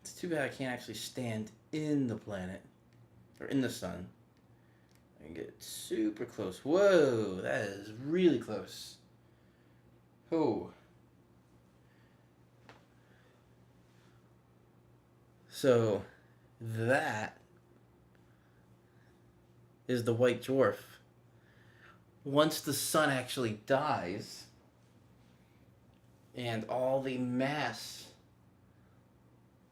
it's too bad I can't actually stand in the planet. Or in the sun. I can get super close. Whoa, that is really close. Oh. So, that is the white dwarf. Once the sun actually dies, and all the mass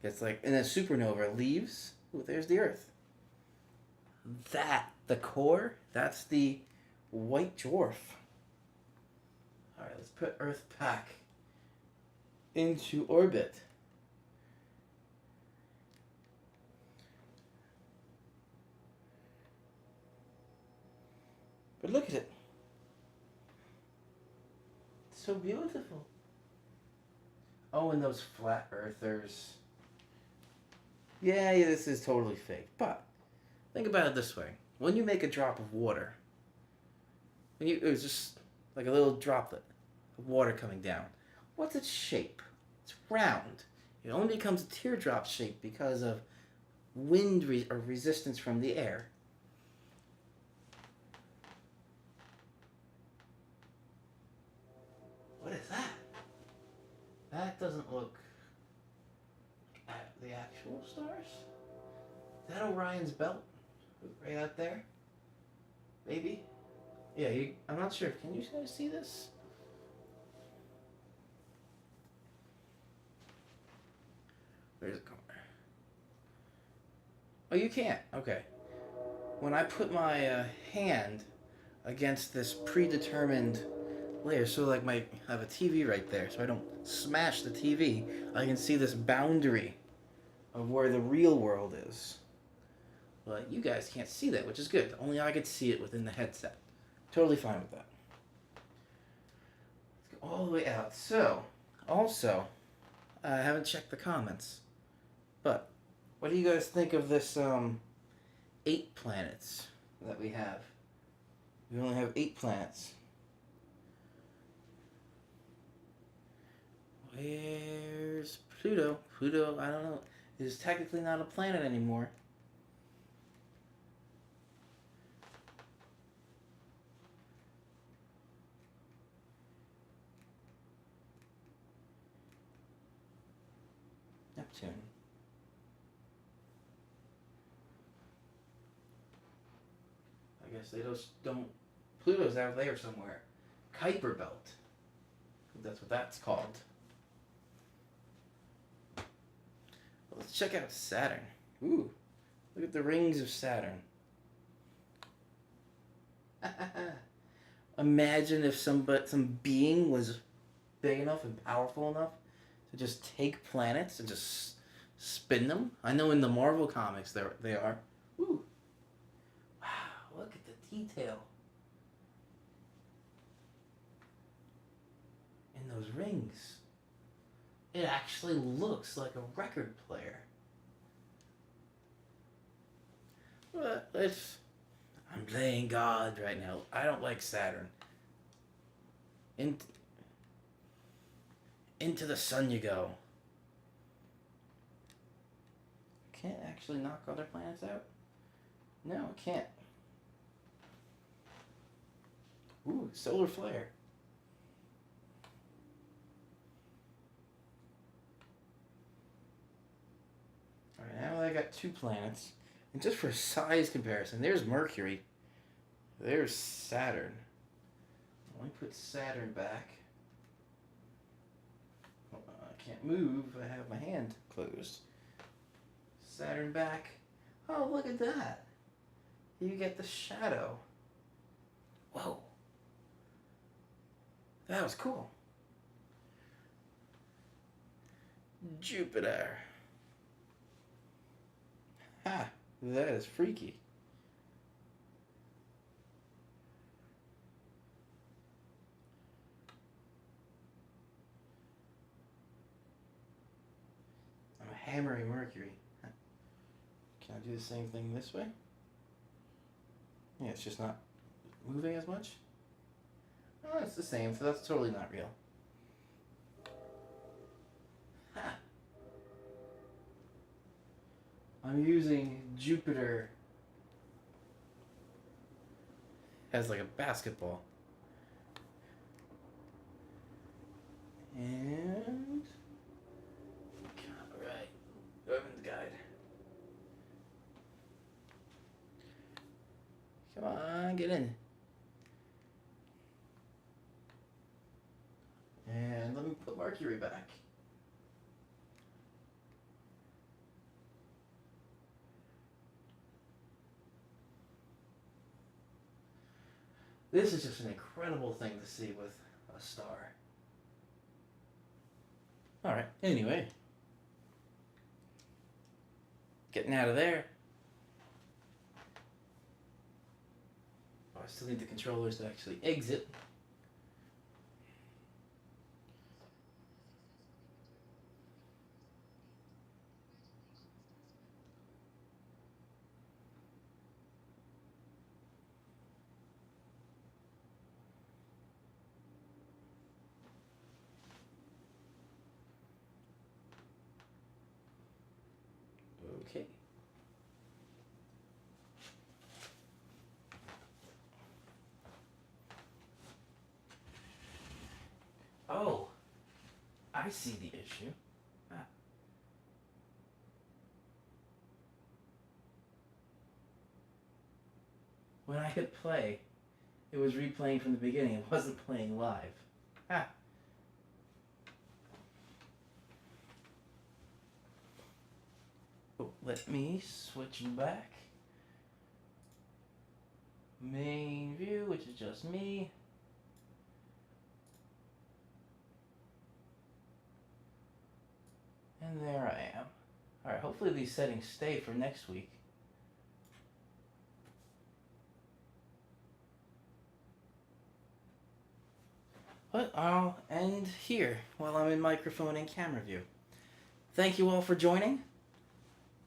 gets like, and a supernova leaves, ooh, there's the Earth. That, the core, that's the white dwarf. Alright, let's put Earth back into orbit. But look at it. It's so beautiful. Oh, and those flat earthers. Yeah, this is totally fake. But think about it this way. When you make a drop of water, it was just like a little droplet of water coming down. What's its shape? It's round. It only becomes a teardrop shape because of wind or resistance from the air. What is that? That doesn't look at the actual stars. Is that Orion's belt? Right out there? Maybe? Yeah, I'm not sure. Can you guys see this? Where's it going? Oh, you can't. Okay. When I put my hand against this predetermined layer, so like I have a TV right there, so I don't smash the TV, I can see this boundary of where the real world is. But you guys can't see that, which is good. Only I could see it within the headset. Totally fine with that. Let's go all the way out. So, also, I haven't checked the comments, but what do you guys think of this 8 planets that we have? We only have 8 planets. Where's Pluto? Pluto, I don't know, is technically not a planet anymore. Neptune. I guess they just don't. Pluto's out there somewhere. Kuiper Belt. That's what that's called. Well, let's check out Saturn. Ooh, look at the rings of Saturn. Imagine if some being was big enough and powerful enough to just take planets and just spin them. I know in the Marvel comics they are. Ooh. Wow, look at the detail in those rings. It actually looks like a record player. But I'm playing God right now. I don't like Saturn. Into the sun you go. Can't actually knock other planets out? No, I can't. Ooh, solar flare. Alright, now I got 2 planets. And just for size comparison, there's Mercury. There's Saturn. Let me put Saturn back. I can't move. I have my hand closed. Saturn back. Oh, look at that. You get the shadow. Whoa. That was cool. Jupiter. Ha! That is freaky. I'm hammering Mercury. Can I do the same thing this way? Yeah, it's just not moving as much. Oh, it's the same, so that's totally not real. Ha! I'm using Jupiter as like a basketball. And alright, Urban's Guide. Come on, get in. And let me put Mercury back. This is just an incredible thing to see with a star. Alright, anyway. Getting out of there. Oh, I still need the controllers to actually exit. Okay. Oh, I see the issue. Ah. When I hit play, it was replaying from the beginning. It wasn't playing live. Ah. Oh, let me switch back. Main view, which is just me. And there I am. Alright, hopefully these settings stay for next week. But I'll end here while I'm in microphone and camera view. Thank you all for joining.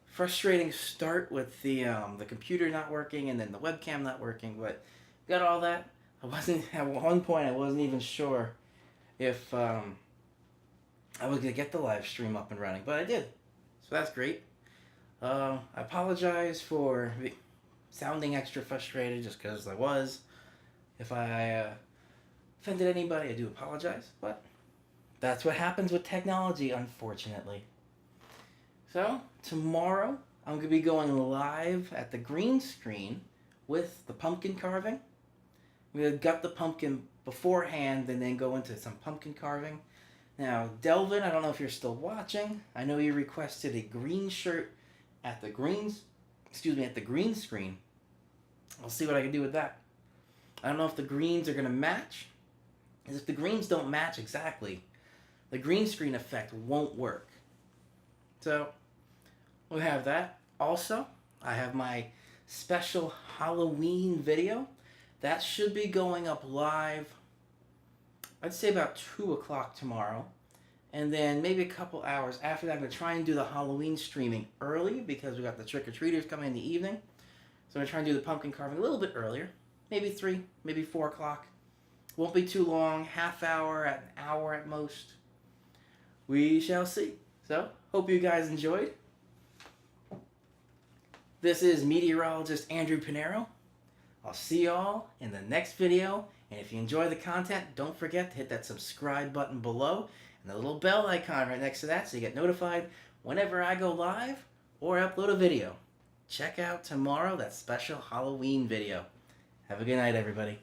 Frustrating start with the computer not working and then the webcam not working, but got all that. I wasn't at one point. I wasn't even sure if I was gonna get the live stream up and running, but I did, so that's great. I apologize for sounding extra frustrated just because I was. If I offended anybody, I do apologize, but that's what happens with technology, unfortunately. So, tomorrow, I'm going to be going live at the green screen with the pumpkin carving. I'm going to gut the pumpkin beforehand and then go into some pumpkin carving. Now, Delvin, I don't know if you're still watching. I know you requested a green shirt at the green screen. I'll see what I can do with that. I don't know if the greens are going to match. Because if the greens don't match exactly, the green screen effect won't work. So, we'll have that. Also, I have my special Halloween video. That should be going up live, I'd say about 2 o'clock tomorrow. And then maybe a couple hours after that, I'm going to try and do the Halloween streaming early because we got the trick-or-treaters coming in the evening. So I'm going to try and do the pumpkin carving a little bit earlier. Maybe 3, maybe 4 o'clock. Won't be too long, half hour, an hour at most. We shall see. So, hope you guys enjoyed. This is meteorologist Andrew Pinero. I'll see y'all in the next video. And if you enjoy the content, don't forget to hit that subscribe button below and the little bell icon right next to that so you get notified whenever I go live or upload a video. Check out tomorrow that special Halloween video. Have a good night, everybody.